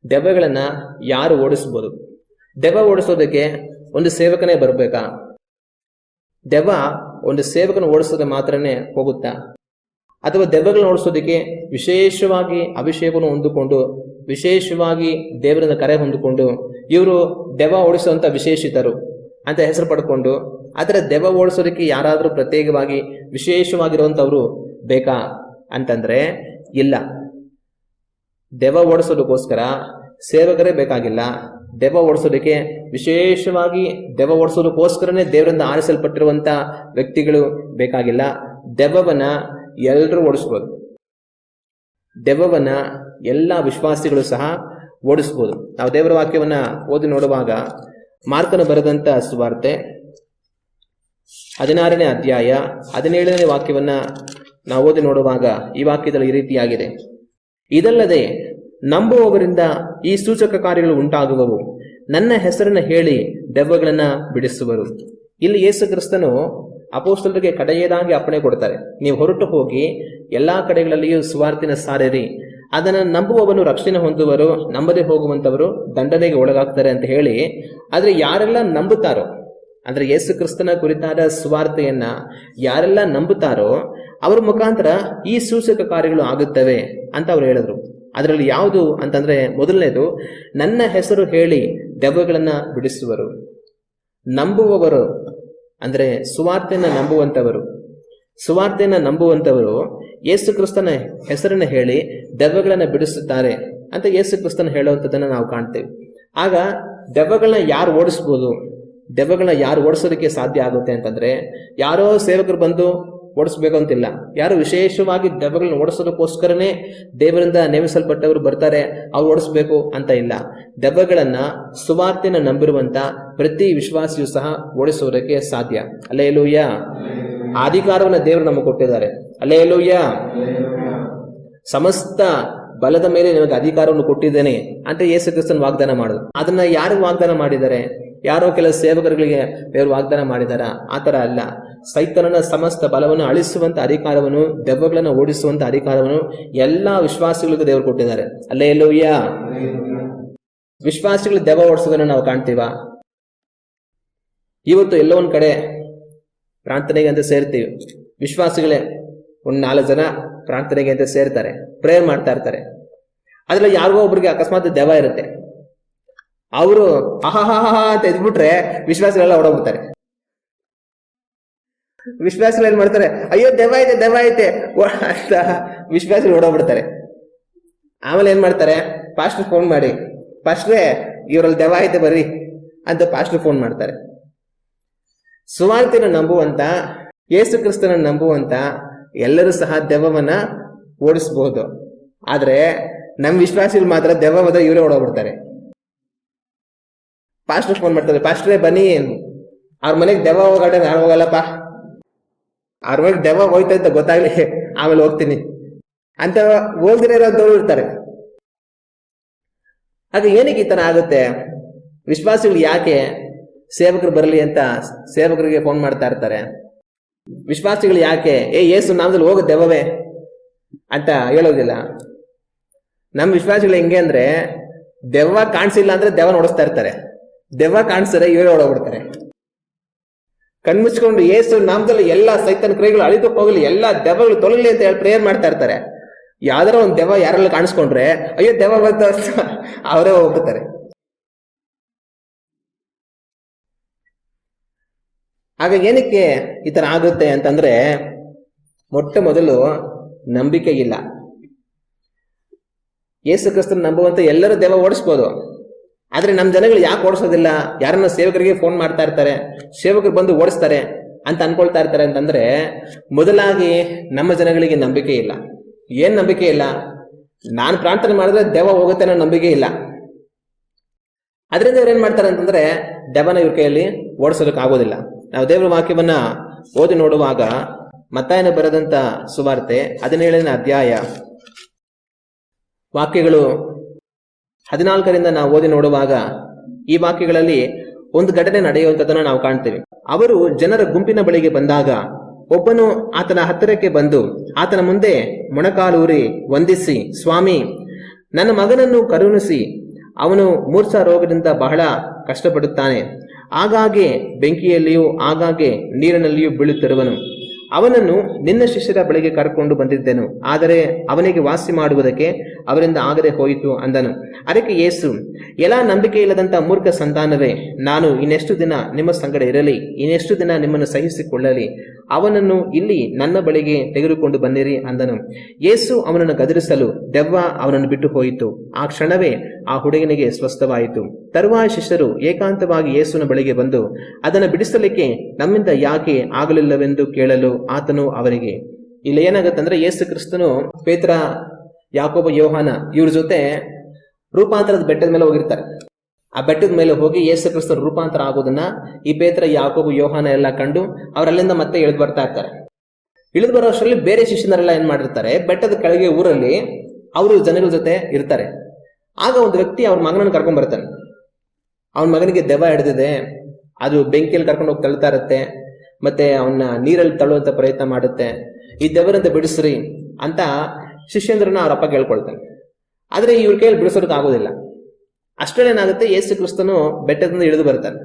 ದೆವ್ವಗಳನ್ನ ಯಾರು ಓಡಿಸ್ಬೋದು? ದೆವ್ವ ಓಡಿಸೋದಕ್ಕೆ ಒಂದು ಸೇವಕನೇ ಬರಬೇಕಾ? ದೆವ್ವ ಒಂದು ಸೇವಕನ ಓಡಿಸೋದು ಮಾತ್ರನೇ ಹೋಗುತ್ತಾ? ಅಥವಾ ದೆವ್ವಗಳನ್ನ ಓಡಿಸೋದಕ್ಕೆ ವಿಶೇಷವಾಗಿ ಅಭಿಷೇಕವನ್ನು ಹೊಂದಿಕೊಂಡು ವಿಶೇಷವಾಗಿ ದೇವರಿಂದ ಕರೆ ಹೊಂದಿಕೊಂಡು ಇವರು ದೆವ್ವ ಓಡಿಸುವಂತ ವಿಶೇಷಿತರು ಅಂತ ಹೆಸರು ಪಡ್ಕೊಂಡು ಆದರೆ ದೆವ್ವ ಓಡಿಸೋದಕ್ಕೆ ಯಾರಾದರೂ ಪ್ರತ್ಯೇಕವಾಗಿ ವಿಶೇಷವಾಗಿರುವಂಥವ್ರು ಬೇಕಾ ಅಂತಂದ್ರೆ ಇಲ್ಲ. ದೆವ್ವ ಓಡಿಸೋದಕ್ಕೋಸ್ಕರ ಸೇವಕರೇ ಬೇಕಾಗಿಲ್ಲ. ದೆವ್ವ ಓಡಿಸೋದಕ್ಕೆ ವಿಶೇಷವಾಗಿ ದೆವ್ವ ಓಡಿಸೋದಕ್ಕೋಸ್ಕರನೇ ದೇವರಿಂದ ಆರಿಸಲ್ಪಟ್ಟಿರುವಂತ ವ್ಯಕ್ತಿಗಳು ಬೇಕಾಗಿಲ್ಲ. ದೆವ್ವವನ್ನ ಎಲ್ಲರೂ ಓಡಿಸ್ಬೋದು. ದೆವ್ವವನ್ನ ಎಲ್ಲ ವಿಶ್ವಾಸಿಗಳು ಸಹ ಓಡಿಸ್ಬೋದು. ನಾವು ದೇವರ ವಾಕ್ಯವನ್ನ ಓದಿ ನೋಡುವಾಗ ಮಾರ್ಕನು ಬರೆದಂತ ಸುವಾರ್ತೆ 16ನೇ ಅಧ್ಯಾಯ 17ನೇ ವಾಕ್ಯವನ್ನ ನಾವು ಓದಿ ನೋಡುವಾಗ ಈ ವಾಕ್ಯದಲ್ಲಿ ಈ ರೀತಿಯಾಗಿದೆ. ಇದಲ್ಲದೆ ನಂಬುವವರಿಂದ ಈ ಸೂಚಕ ಕಾರ್ಯಗಳು ಉಂಟಾಗುವವು, ನನ್ನ ಹೆಸರನ್ನು ಹೇಳಿ ದೆವ್ವಗಳನ್ನ ಬಿಡಿಸುವರು. ಇಲ್ಲಿ ಯೇಸು ಕ್ರಿಸ್ತನು ಅಪೊಸ್ತಲರಿಗೆ ಕಡೆಯದಾಗಿ ಅಪ್ಪಣೆ ಕೊಡ್ತಾರೆ. ನೀವು ಹೊರಟು ಹೋಗಿ ಎಲ್ಲಾ ಕಡೆಗಳಲ್ಲಿಯೂ ಸುವಾರ್ತಿನ ಸಾರಿರಿ. ಅದನ್ನು ನಂಬುವವನು ರಕ್ಷಣೆ ಹೊಂದುವರು, ನಂಬದೆ ಹೋಗುವಂತವರು ದಂಡನೆಗೆ ಒಳಗಾಗ್ತಾರೆ ಅಂತ ಹೇಳಿ, ಆದ್ರೆ ಯಾರೆಲ್ಲ ನಂಬುತ್ತಾರೋ ಅಂದ್ರೆ ಯೇಸು ಕ್ರಿಸ್ತನ ಕುರಿತಾದ ಸುವಾರ್ತೆಯನ್ನ ಯಾರೆಲ್ಲ ನಂಬುತ್ತಾರೋ ಅವ್ರ ಮುಖಾಂತರ ಈ ಸೂಚಕ ಕಾರ್ಯಗಳು ಆಗುತ್ತವೆ ಅಂತ ಅವ್ರು ಹೇಳಿದ್ರು. ಅದರಲ್ಲಿ ಯಾವುದು ಅಂತಂದ್ರೆ ಮೊದಲನೇದು, ನನ್ನ ಹೆಸರು ಹೇಳಿ ದೆವ್ವಗಳನ್ನ ಬಿಡಿಸುವರು. ನಂಬುವವರು ಅಂದ್ರೆ ಸುವಾರ್ತೆಯನ್ನ ನಂಬುವಂತವರು ಯೇಸು ಕ್ರಿಸ್ತನ ಹೆಸರನ್ನ ಹೇಳಿ ದೆವ್ವಗಳನ್ನ ಬಿಡಿಸುತ್ತಾರೆ ಅಂತ ಯೇಸು ಕ್ರಿಸ್ತನ ಹೇಳುವಂಥದ್ದನ್ನ ನಾವು ಕಾಣ್ತೇವೆ. ಆಗ ದೆವ್ವಗಳನ್ನ ಯಾರು ಓಡಿಸ್ಬೋದು? ದೆವ್ವಗಳನ್ನ ಯಾರು ಓಡಿಸೋದಕ್ಕೆ ಸಾಧ್ಯ ಆಗುತ್ತೆ ಅಂತಂದ್ರೆ ಯಾರೋ ಸೇವಕರು ಬಂದು ಓಡಿಸ್ಬೇಕು ಅಂತಿಲ್ಲ. ಯಾರು ವಿಶೇಷವಾಗಿ ದೆವ್ವಗಳನ್ನ ಓಡಿಸೋದಕ್ಕೋಸ್ಕರನೇ ದೇವರಿಂದ ನೇಮಿಸಲ್ಪಟ್ಟವರು ಬರ್ತಾರೆ, ಅವ್ರು ಓಡಿಸ್ಬೇಕು ಅಂತ ಇಲ್ಲ. ದೆವ್ವಗಳನ್ನ ಸುವಾರ್ತೆನ ನಂಬಿರುವಂತ ಪ್ರತಿ ವಿಶ್ವಾಸಿಯು ಸಹ ಓಡಿಸೋದಕ್ಕೆ ಸಾಧ್ಯ. ಹಲ್ಲೆಲೂಯ. ಆ ಅಧಿಕಾರವನ್ನ ದೇವರು ನಮಗೆ ಕೊಟ್ಟಿದ್ದಾರೆ. ಹಲ್ಲೆಲೂಯ. ಸಮಸ್ತ ಬಲದ ಮೇಲೆ ನಿಮಗೆ ಅಧಿಕಾರವನ್ನು ಕೊಟ್ಟಿದ್ದೇನೆ ಅಂತ ಯೇಸು ಕ್ರಿಸ್ತನ ವಾಗ್ದಾನ ಮಾಡಿದ್ರು. ಅದನ್ನ ಯಾರು ವಾಗ್ದಾನ ಮಾಡಿದ್ದಾರೆ? ಯಾರೋ ಕೆಲವು ಸೇವಕರುಗಳಿಗೆ ದೇವರು ವಾಗ್ದಾನ ಮಾಡಿದಾರ? ಆತರ ಅಲ್ಲ. ಸೈತಾನನ ಸಮಸ್ತ ಬಲವನ್ನು ಅಳಿಸುವಂತ ಅಧಿಕಾರವನ್ನು, ದೆವ್ವಗಳನ್ನು ಓಡಿಸುವಂತ ಅಧಿಕಾರವನ್ನು ಎಲ್ಲಾ ವಿಶ್ವಾಸಿಗಳಿಗೂ ದೇವರು ಕೊಟ್ಟಿದ್ದಾರೆ. ಹಲ್ಲೆಲೂಯ. ವಿಶ್ವಾಸಿಗಳು ದೆವ್ವ ಓಡಿಸೋದನ್ನು ನಾವು ಕಾಣ್ತೀವ. ಇವತ್ತು ಎಲ್ಲೋ ಒಂದ್ ಕಡೆ ಪ್ರಾರ್ಥನೆಗೆ ಅಂತ ಸೇರ್ತೀವಿ. ವಿಶ್ವಾಸಿಗಳೇ ಒಂದು 4 ಜನ ಪ್ರಾರ್ಥನೆಗೆ ಅಂತ ಸೇರ್ತಾರೆ, ಪ್ರೇಯರ್ ಮಾಡ್ತಾ ಇರ್ತಾರೆ. ಅದ್ರಲ್ಲಿ ಯಾರಿಗೋ ಒಬ್ರಿಗೆ ಅಕಸ್ಮಾತ್ ದೆವ್ವ ಇರುತ್ತೆ, ಅವರು ಅಹಹ ಅಂತ ಎದ್ಬಿಟ್ರೆ ವಿಶ್ವಾಸಗಳೆಲ್ಲ ಓಡೋಗ್ಬಿಡ್ತಾರೆ. ವಿಶ್ವಾಸಗಳು ಏನ್ ಮಾಡ್ತಾರೆ, ಅಯ್ಯೋ ದೆವ್ವ ಐತೆ ಅಂತ ವಿಶ್ವಾಸಗಳು ಓಡೋಗ್ಬಿಡ್ತಾರೆ. ಆಮೇಲೆ ಏನ್ ಮಾಡ್ತಾರೆ, ಪಾಸ್ಟರ್ ಫೋನ್ ಮಾಡಿ, ಪಾಸ್ಟ್ರೇ ಇವರಲ್ಲಿ ದೆವ್ವ ಐತೆ ಬರ್ರಿ ಅಂತ ಪಾಸ್ಟರ್ ಫೋನ್ ಮಾಡ್ತಾರೆ. ಸುವಾರ್ತೆಯನ್ನು ನಂಬುವಂತ, ಯೇಸು ಕ್ರಿಸ್ತನ ನಂಬುವಂತ ಎಲ್ಲರೂ ಸಹ ದೆವ್ವವನ್ನ ಓಡಿಸಬಹುದು. ಆದ್ರೆ ನಮ್ ವಿಶ್ವಾಸಿಗಳು ಮಾತ್ರ ದೆವ್ವ ಹೋದ ಇವರೇ ಓಡೋಗ್ಬಿಡ್ತಾರೆ. ಪಾಸ್ಟರ್ ಫೋನ್ ಮಾಡ್ತಾರೆ, ಪಾಸ್ಟ್ರೇ ಬನ್ನಿ, ಅವ್ರ ಮನೆಗೆ ದೆವ್ವ ಹೋಗಾಟ ನಾನು ಹೋಗಲ್ಲಪ್ಪ, ಅವ್ರ ಮನೆಗೆ ದೆವ್ವ ಹೋಯ್ತಾ ಅಂತ ಗೊತ್ತಾಗ್ಲಿ ಆಮೇಲೆ ಹೋಗ್ತೀನಿ ಅಂತ ಹೋಗದೇ ಇರೋದವ್ರು ಇರ್ತಾರೆ. ಅದು ಏನಕ್ಕೆ ಈ ತರ ಆಗುತ್ತೆ? ವಿಶ್ವಾಸಿಗಳು ಯಾಕೆ ಸೇವಕರು ಬರಲಿ ಅಂತ ಸೇವಕರಿಗೆ ಫೋನ್ ಮಾಡ್ತಾ ಇರ್ತಾರೆ? ವಿಶ್ವಾಸಿಗಳು ಯಾಕೆ ಯೇಸು ನಾಮದಲ್ಲಿ ಹೋಗು ದೆವ್ವವೇ ಅಂತ ಹೇಳೋದಿಲ್ಲ? ನಮ್ಮ ವಿಶ್ವಾಸಿಗಳು ಹೆಂಗೆ ಅಂದ್ರೆ, ದೆವ್ವ ಕಾಣಿಸಿಲ್ಲ ಅಂದ್ರೆ ದೆವ್ವ ನೋಡಿಸ್ತಾ ಇರ್ತಾರೆ, ದೆವ್ವ ಕಾಣಿಸಿದ್ರೆ ಇವರೇ ಓಡೋಗ್ಬಿಡ್ತಾರೆ. ಕಣ್ಮುಚ್ಕೊಂಡು ಯೇಸು ನಾಮದಲ್ಲಿ ಎಲ್ಲಾ ಸೈತನ್ ಕ್ರಿಯೆಗಳು ಅಳಿದು ಹೋಗಲಿ, ಎಲ್ಲಾ ದೆವ್ವಗಳು ತೊಲಗಲಿ ಅಂತ ಹೇಳಿ ಪ್ರೇಯರ್ ಮಾಡ್ತಾ ಇರ್ತಾರೆ. ಯಾವ್ದಾರ ಒಂದ್ ದೆವ್ವ ಯಾರೆಲ್ಲ ಕಾಣಿಸ್ಕೊಂಡ್ರೆ ಅಯ್ಯೋ ದೆವ್ವ ಬಂತ ಅವರೇ ಹೋಗ್ಬಿಡ್ತಾರೆ. ಆಗ ಏನಕ್ಕೆ ಈ ತರ ಆಗುತ್ತೆ ಅಂತಂದ್ರೆ, ಮೊಟ್ಟ ಮೊದಲು ನಂಬಿಕೆ ಇಲ್ಲ. ಯೇಸು ಕ್ರಿಸ್ತನ ನಂಬುವಂತ ಎಲ್ಲರೂ ದೆವ್ವ ಓಡಿಸ್ಬೋದು, ಆದ್ರೆ ನಮ್ಮ ಜನಗಳು ಯಾಕೆ ಓಡಿಸೋದಿಲ್ಲ? ಯಾರನ್ನ ಸೇವಕರಿಗೆ ಫೋನ್ ಮಾಡ್ತಾ ಇರ್ತಾರೆ, ಸೇವಕರು ಬಂದು ಓಡಿಸ್ತಾರೆ ಅಂತ ಅನ್ಕೊಳ್ತಾ ಇರ್ತಾರೆ ಅಂತಂದ್ರೆ, ಮೊದಲಾಗಿ ನಮ್ಮ ಜನಗಳಿಗೆ ನಂಬಿಕೆ ಇಲ್ಲ. ಏನ್ ನಂಬಿಕೆ ಇಲ್ಲ? ನಾನು ಪ್ರಾರ್ಥನೆ ಮಾಡಿದ್ರೆ ದೆವ್ವ ಹೋಗುತ್ತೆ ಅನ್ನೋ ನಂಬಿಕೆ ಇಲ್ಲ. ಅದರಿಂದ ಇವ್ರು ಏನ್ ಮಾಡ್ತಾರೆ ಅಂತಂದ್ರೆ, ದೆವ್ವನ ಇವ್ರ ಕೈಯಲ್ಲಿ ಓಡಿಸೋದಕ್ಕೆ ಆಗೋದಿಲ್ಲ. ನಾವು ದೇವರ ವಾಕ್ಯವನ್ನ ಓದಿ ನೋಡುವಾಗ, ಮತ್ತಾಯನ ಬರೆದಂತ ಸುವಾರ್ತೆ 17ನೇ ಅಧ್ಯಾಯ ವಾಕ್ಯಗಳು 14ರಿಂದ ನಾವು ಓದಿ ನೋಡುವಾಗ, ಈ ವಾಕ್ಯಗಳಲ್ಲಿ ಒಂದು ಘಟನೆ ನಡೆಯುವಂಥದ್ದನ್ನು ನಾವು ಕಾಣ್ತೇವೆ. ಅವರು ಜನರ ಗುಂಪಿನ ಬಳಿಗೆ ಬಂದಾಗ ಒಬ್ಬನು ಆತನ ಹತ್ತಿರಕ್ಕೆ ಬಂದು ಆತನ ಮುಂದೆ ಮೊಣಕಾಲೂರಿ ವಂದಿಸಿ, ಸ್ವಾಮಿ, ನನ್ನ ಮಗನನ್ನು ಕರುಣಿಸಿ, ಅವನು ಮೂರ್ಛಾ ರೋಗದಿಂದ ಬಹಳ ಕಷ್ಟಪಡುತ್ತಾನೆ, ಆಗಾಗ್ಗೆ ಬೆಂಕಿಯಲ್ಲಿಯೂ ಆಗಾಗ್ಗೆ ನೀರಿನಲ್ಲಿಯೂ ಬೀಳುತ್ತಿರುವನು. ಅವನನ್ನು ನಿನ್ನ ಶಿಷ್ಯರ ಬಳಿಗೆ ಕರ್ಕೊಂಡು ಬಂದಿದ್ದೆನು, ಆದರೆ ಅವನಿಗೆ ವಾಸಿ ಮಾಡುವುದಕ್ಕೆ ಅವರಿಂದ ಆಗದೆ ಹೋಯಿತು ಅಂದನು. ಅದಕ್ಕೆ ಯೇಸು, ಎಲ್ಲ ನಂಬಿಕೆ ಇಲ್ಲದಂತ ಮೂರ್ಖ ಸಂತಾನವೇ, ನಾನು ಇನ್ನೆಷ್ಟು ದಿನ ನಿಮ್ಮ ಸಂಗಡ ಇರಲಿ, ಇನ್ನೆಷ್ಟು ದಿನ ನಿಮ್ಮನ್ನು ಸಹಿಸಿಕೊಳ್ಳಲಿ? ಅವನನ್ನು ಇಲ್ಲಿ ನನ್ನ ಬಳಿಗೆ ತೆಗೆದುಕೊಂಡು ಬನ್ನಿರಿ ಅಂದನು. ಯೇಸು ಅವನನ್ನು ಗದರಿಸಲು ದೆವ್ವ ಅವನನ್ನು ಬಿಟ್ಟು ಹೋಯಿತು. ಆ ಕ್ಷಣವೇ ಆ ಹುಡುಗನಿಗೆ ಸ್ವಸ್ಥವಾಯಿತು. ತರುವಾಯ ಶಿಷ್ಯರು ಏಕಾಂತವಾಗಿ ಯೇಸುವಿನ ಬಳಿಗೆ ಬಂದು ಅದನ್ನು ಬಿಡಿಸಲಿಕ್ಕೆ ನಮ್ಮಿಂದ ಯಾಕೆ ಆಗಲಿಲ್ಲವೆಂದು ಕೇಳಲು ಆತನು ಅವರಿಗೆ, ಇಲ್ಲಿ ಏನಾಗತ್ತಂದ್ರೆ, ಯೇಸು ಕ್ರಿಸ್ತನು ಪೇತ್ರ, ಯಾಕೋಬ, ಯೋಹಾನ ಇವ್ರ ಜೊತೆ ರೂಪಾಂತರದ ಬೆಟ್ಟದ ಮೇಲೆ ಹೋಗಿರ್ತಾರೆ. ಆ ಬೆಟ್ಟದ ಮೇಲೆ ಹೋಗಿ ಯೇಸು ಕ್ರಿಸ್ತನ ರೂಪಾಂತರ ಆಗೋದನ್ನ ಈ ಪೇತ್ರ, ಯಾಕೋಬ, ಯೋಹಾನ ಎಲ್ಲ ಕಂಡು ಅವರಲ್ಲಿಂದ ಮತ್ತೆ ಇಳಿದು ಬರ್ತಾ ಇರ್ತಾರೆ. ಇಳಿದು ಬರೋ ಅಷ್ಟರಲ್ಲಿ ಬೇರೆ ಶಿಷ್ಯನರೆಲ್ಲ ಏನ್ ಮಾಡಿರ್ತಾರೆ, ಬೆಟ್ಟದ ಕೆಳಗೆ ಊರಲ್ಲಿ ಅವರು ಜನಗಳ ಜೊತೆ ಇರ್ತಾರೆ. ಆಗ ಒಂದು ವ್ಯಕ್ತಿ ಅವ್ರ ಮಗನನ್ನು ಕರ್ಕೊಂಡ್ ಬರ್ತಾನೆ. ಅವನ ಮಗನಿಗೆ ದೆವ್ವ ಹಿಡಿದಿದೆ, ಅದು ಬೆಂಕಿಯಲ್ಲಿ ಕರ್ಕೊಂಡು ಹೋಗಿ ತಳ್ತಾ ಇರುತ್ತೆ, ಮತ್ತೆ ಅವನ್ನ ನೀರಲ್ಲಿ ತಳ್ಳುವಂತ ಪ್ರಯತ್ನ ಮಾಡುತ್ತೆ. ಈ ದೆವ್ವರಿಂದ ಬಿಡಿಸ್ರಿ ಅಂತ ಶಿಷ್ಯಂದ್ರನ್ನ ಅವ್ರ ಅಪ್ಪ ಕೇಳ್ಕೊಳ್ತಾನೆ. ಆದ್ರೆ ಇವ್ರ ಕೈಯಲ್ಲಿ ಬಿಡಿಸೋದಕ್ಕೆ ಆಗೋದಿಲ್ಲ. ಅಷ್ಟೇನಾಗುತ್ತೆ, ಯೇಸು ಕ್ರಿಸ್ತನು ಬೆಟ್ಟದಿಂದ ಇಳಿದು ಬರ್ತಾನೆ.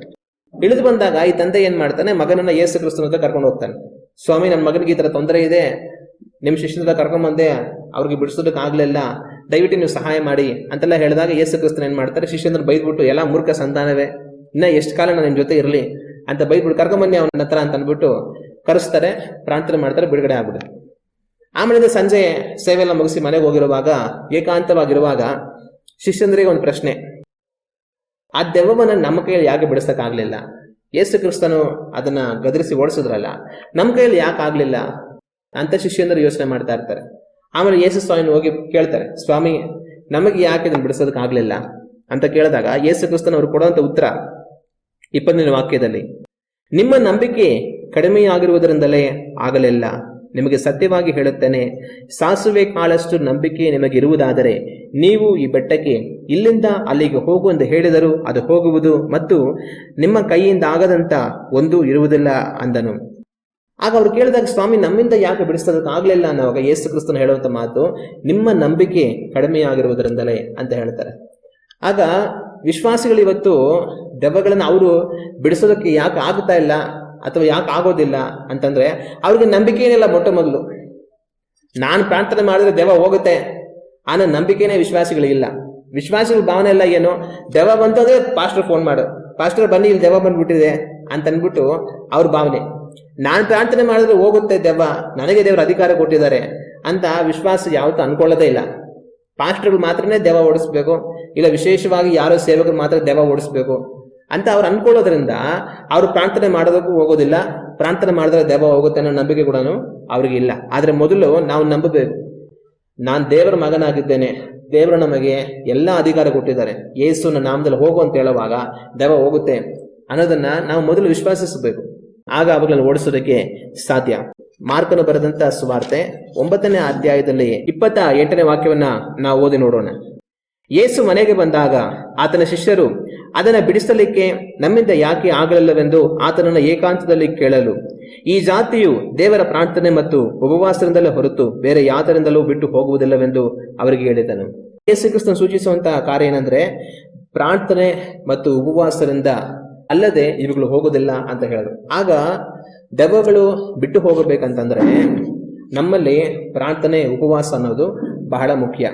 ಇಳಿದು ಬಂದಾಗ ಈ ತಂದೆ ಏನ್ ಮಾಡ್ತಾನೆ, ಮಗನನ್ನ ಯೇಸು ಕ್ರಿಸ್ತನ ಹತ್ರ ಕರ್ಕೊಂಡು ಹೋಗ್ತಾನೆ. ಸ್ವಾಮಿ, ನನ್ನ ಮಗನಿಗೆ ಈ ತರ ತೊಂದರೆ ಇದೆ, ನಿಮ್ ಶಿಷ್ಯನ ಕರ್ಕೊಂಡ್ ಬಂದೆ, ಅವ್ರಿಗೆ ಬಿಡಿಸೋದಕ್ಕೆ ಆಗ್ಲಿಲ್ಲ, ದಯವಿಟ್ಟು ನೀವು ಸಹಾಯ ಮಾಡಿ ಅಂತೆಲ್ಲ ಹೇಳಿದಾಗ ಯೇಸು ಕ್ರಿಸ್ತನ್ ಏನ್ ಮಾಡ್ತಾರೆ, ಶಿಷ್ಯಂದ್ರ ಬೈದ್ಬಿಟ್ಟು, ಎಲ್ಲ ಮೂರ್ಖ ಸಂತಾನವೇ, ಇನ್ನ ಎಷ್ಟು ಕಾಲ ನಾನು ನಿಮ್ ಜೊತೆ ಇರಲಿ ಅಂತ ಬೈದ್ಬಿಟ್ಟು ಕರ್ಕೊಂಬನ್ನಿ ಅವನ ಹತ್ರ ಅಂತ ಅನ್ಬಿಟ್ಟು ಕರೆಸ್ತಾರೆ, ಪ್ರಾರ್ಥನೆ ಮಾಡ್ತಾರೆ, ಬಿಡುಗಡೆ ಆಗ್ಬಿಡುತ್ತೆ. ಆಮೇಲೆ ಸಂಜೆ ಸೇವೆ ಎಲ್ಲ ಮುಗಿಸಿ ಮನೆಗೆ ಹೋಗಿರುವಾಗ, ಏಕಾಂತವಾಗಿರುವಾಗ ಶಿಷ್ಯಂದ್ರಿಗೆ ಒಂದು ಪ್ರಶ್ನೆ, ಆ ದೆವ್ವವನ್ನ ನಮ್ಮ ಕೈಯಲ್ಲಿ ಯಾಕೆ ಬಿಡಿಸಕ್ಕಾಗ್ಲಿಲ್ಲ? ಯೇಸು ಕ್ರಿಸ್ತನು ಅದನ್ನ ಗದರಿಸಿ ಓಡಿಸಿದ್ರಲ್ಲ, ನಮ್ಮ ಕೈಯಲ್ಲಿ ಯಾಕೆ ಆಗ್ಲಿಲ್ಲ ಅಂತ ಶಿಷ್ಯಂದರು ಯೋಚನೆ ಮಾಡ್ತಾ ಇರ್ತಾರೆ. ಆಮೇಲೆ ಯೇಸು ಸ್ವಾಮಿ ಹೋಗಿ ಕೇಳ್ತಾರೆ, ಸ್ವಾಮಿ, ನಮಗೆ ಯಾಕೆ ಇದನ್ನ ಬಿಡಿಸೋದಕ್ಕೆ ಆಗ್ಲಿಲ್ಲ ಅಂತ ಕೇಳಿದಾಗ ಯೇಸು ಕ್ರಿಸ್ತನ್ ಅವ್ರು ಕೊಡುವಂತ ಉತ್ತರ 20ನೇ ವಾಕ್ಯದಲ್ಲಿ, ನಿಮ್ಮ ನಂಬಿಕೆ ಕಡಿಮೆಯಾಗಿರುವುದರಿಂದಲೇ ಆಗಲಿಲ್ಲ. ನಿಮಗೆ ಸತ್ಯವಾಗಿ ಹೇಳುತ್ತೇನೆ, ಸಾಸುವೆ ಕಾಳಷ್ಟು ನಂಬಿಕೆ ನಿಮಗಿರುವುದಾದರೆ ನೀವು ಈ ಬೆಟ್ಟಕ್ಕೆ ಇಲ್ಲಿಂದ ಅಲ್ಲಿಗೆ ಹೋಗು ಎಂದು ಹೇಳಿದರೂ ಅದು ಹೋಗುವುದು, ಮತ್ತು ನಿಮ್ಮ ಕೈಯಿಂದ ಆಗದಂತ ಒಂದು ಇರುವುದಿಲ್ಲ ಅಂದನು. ಆಗ ಅವ್ರು ಕೇಳಿದಾಗ, ಸ್ವಾಮಿ, ನಮ್ಮಿಂದ ಯಾಕೆ ಬಿಡಿಸೋದಕ್ಕೆ ಆಗ್ಲಿಲ್ಲ ಅನ್ನೋವಾಗ ಯೇಸು ಕ್ರಿಸ್ತನು ಹೇಳುವಂತ ಮಾತು, ನಿಮ್ಮ ನಂಬಿಕೆ ಕಡಿಮೆಯಾಗಿರುವುದರಿಂದಲೇ ಅಂತ ಹೇಳ್ತಾರೆ. ಆಗ ವಿಶ್ವಾಸಿಗಳು ಇವತ್ತು ದೆವ್ವಗಳನ್ನ ಅವರು ಬಿಡಿಸೋದಕ್ಕೆ ಯಾಕೆ ಆಗ್ತಾ ಇಲ್ಲ ಅಥವಾ ಯಾಕೆ ಆಗೋದಿಲ್ಲ ಅಂತಂದ್ರೆ, ಅವ್ರಿಗೆ ನಂಬಿಕೆ ಏನಿಲ್ಲ. ಮೊಟ್ಟ ಮೊದಲು ನಾನು ಪ್ರಾರ್ಥನೆ ಮಾಡಿದ್ರೆ ದೆವ್ವ ಹೋಗುತ್ತೆ ಆನ ನಂಬಿಕೆನೇ ವಿಶ್ವಾಸಿಗಳಿಗಿಲ್ಲ. ವಿಶ್ವಾಸಿಗಳ ಭಾವನೆ ಎಲ್ಲ ಏನು, ದೆವ್ವ ಬಂತು ಅಂದ್ರೆ ಪಾಸ್ಟರ್ ಫೋನ್ ಮಾಡು, ಪಾಸ್ಟರ್ ಬನ್ನಿ ಇಲ್ಲಿ ದೆವ್ವ ಬಂದ್ಬಿಟ್ಟಿದೆ ಅಂತ ಅಂದ್ಬಿಟ್ಟು ಅವ್ರ ಭಾವನೆ. ನಾನು ಪ್ರಾರ್ಥನೆ ಮಾಡಿದ್ರೆ ಹೋಗುತ್ತೆ ದೆವ್ವ, ನನಗೆ ದೇವರು ಅಧಿಕಾರ ಕೊಟ್ಟಿದ್ದಾರೆ ಅಂತ ವಿಶ್ವಾಸ ಯಾವತ್ತೂ ಅನ್ಕೊಳ್ಳೋದೇ ಇಲ್ಲ. ಪಾಸ್ಟರ್ಗಳು ಮಾತ್ರನೇ ದೆವ್ವ ಓಡಿಸ್ಬೇಕು, ಇಲ್ಲ ವಿಶೇಷವಾಗಿ ಯಾರೋ ಸೇವಕರು ಮಾತ್ರ ದೆವ್ವ ಓಡಿಸ್ಬೇಕು ಅಂತ ಅವ್ರು ಅನ್ಕೊಳ್ಳೋದ್ರಿಂದ ಅವ್ರು ಪ್ರಾರ್ಥನೆ ಮಾಡೋದಕ್ಕೂ ಹೋಗೋದಿಲ್ಲ. ಪ್ರಾರ್ಥನೆ ಮಾಡಿದ್ರೆ ದೆವ್ವ ಹೋಗುತ್ತೆ ಅನ್ನೋ ನಂಬಿಕೆ ಕೂಡ ಅವ್ರಿಗೆ ಇಲ್ಲ. ಆದ್ರೆ ಮೊದಲು ನಾವು ನಂಬಬೇಕು, ನಾನು ದೇವರ ಮಗನಾಗಿದ್ದೇನೆ, ದೇವರು ನಮಗೆ ಎಲ್ಲ ಅಧಿಕಾರ ಕೊಟ್ಟಿದ್ದಾರೆ, ಯೇಸುವಿನ ನಾಮದಲ್ಲಿ ಹೋಗು ಅಂತ ಹೇಳುವಾಗ ದೆವ್ವ ಹೋಗುತ್ತೆ ಅನ್ನೋದನ್ನ ನಾವು ಮೊದಲು ವಿಶ್ವಾಸಿಸಬೇಕು. ಆಗ ಅವುಗಳನ್ನು ಓಡಿಸೋದಕ್ಕೆ ಸಾಧ್ಯ. ಮಾರ್ಕನು ಬರೆದಂತ ಸುವಾರ್ತೆ 9ನೇ ಅಧ್ಯಾಯದಲ್ಲಿ 28ನೇ ವಾಕ್ಯವನ್ನ ನಾವು ಓದಿ ನೋಡೋಣ. ಯೇಸು ಮನೆಗೆ ಬಂದಾಗ ಆತನ ಶಿಷ್ಯರು ಅದನ್ನು ಬಿಡಿಸಲಿಕ್ಕೆ ನಮ್ಮಿಂದ ಯಾಕೆ ಆಗಲಿಲ್ಲವೆಂದು ಆತನನ್ನು ಏಕಾಂತದಲ್ಲಿ ಕೇಳಲು, ಈ ಜಾತಿಯು ದೇವರ ಪ್ರಾರ್ಥನೆ ಮತ್ತು ಉಪವಾಸದಿಂದಲೇ ಹೊರತು ಬೇರೆ ಯಾತರಿಂದಲೂ ಬಿಟ್ಟು ಹೋಗುವುದಿಲ್ಲವೆಂದು ಅವರಿಗೆ ಹೇಳಿದನು. ಯೇಸು ಕ್ರಿಸ್ತನು ಸೂಚಿಸುವಂತಹ ಕಾರ್ಯ ಏನಂದ್ರೆ, ಪ್ರಾರ್ಥನೆ ಮತ್ತು ಉಪವಾಸದಿಂದ ಅಲ್ಲದೆ ಇವುಗಳು ಹೋಗೋದಿಲ್ಲ ಅಂತ ಹೇಳೋದು. ಆಗ ದೆವ್ವಗಳು ಬಿಟ್ಟು ಹೋಗಬೇಕಂತಂದ್ರೆ ನಮ್ಮಲ್ಲಿ ಪ್ರಾರ್ಥನೆ ಉಪವಾಸ ಅನ್ನೋದು ಬಹಳ ಮುಖ್ಯ.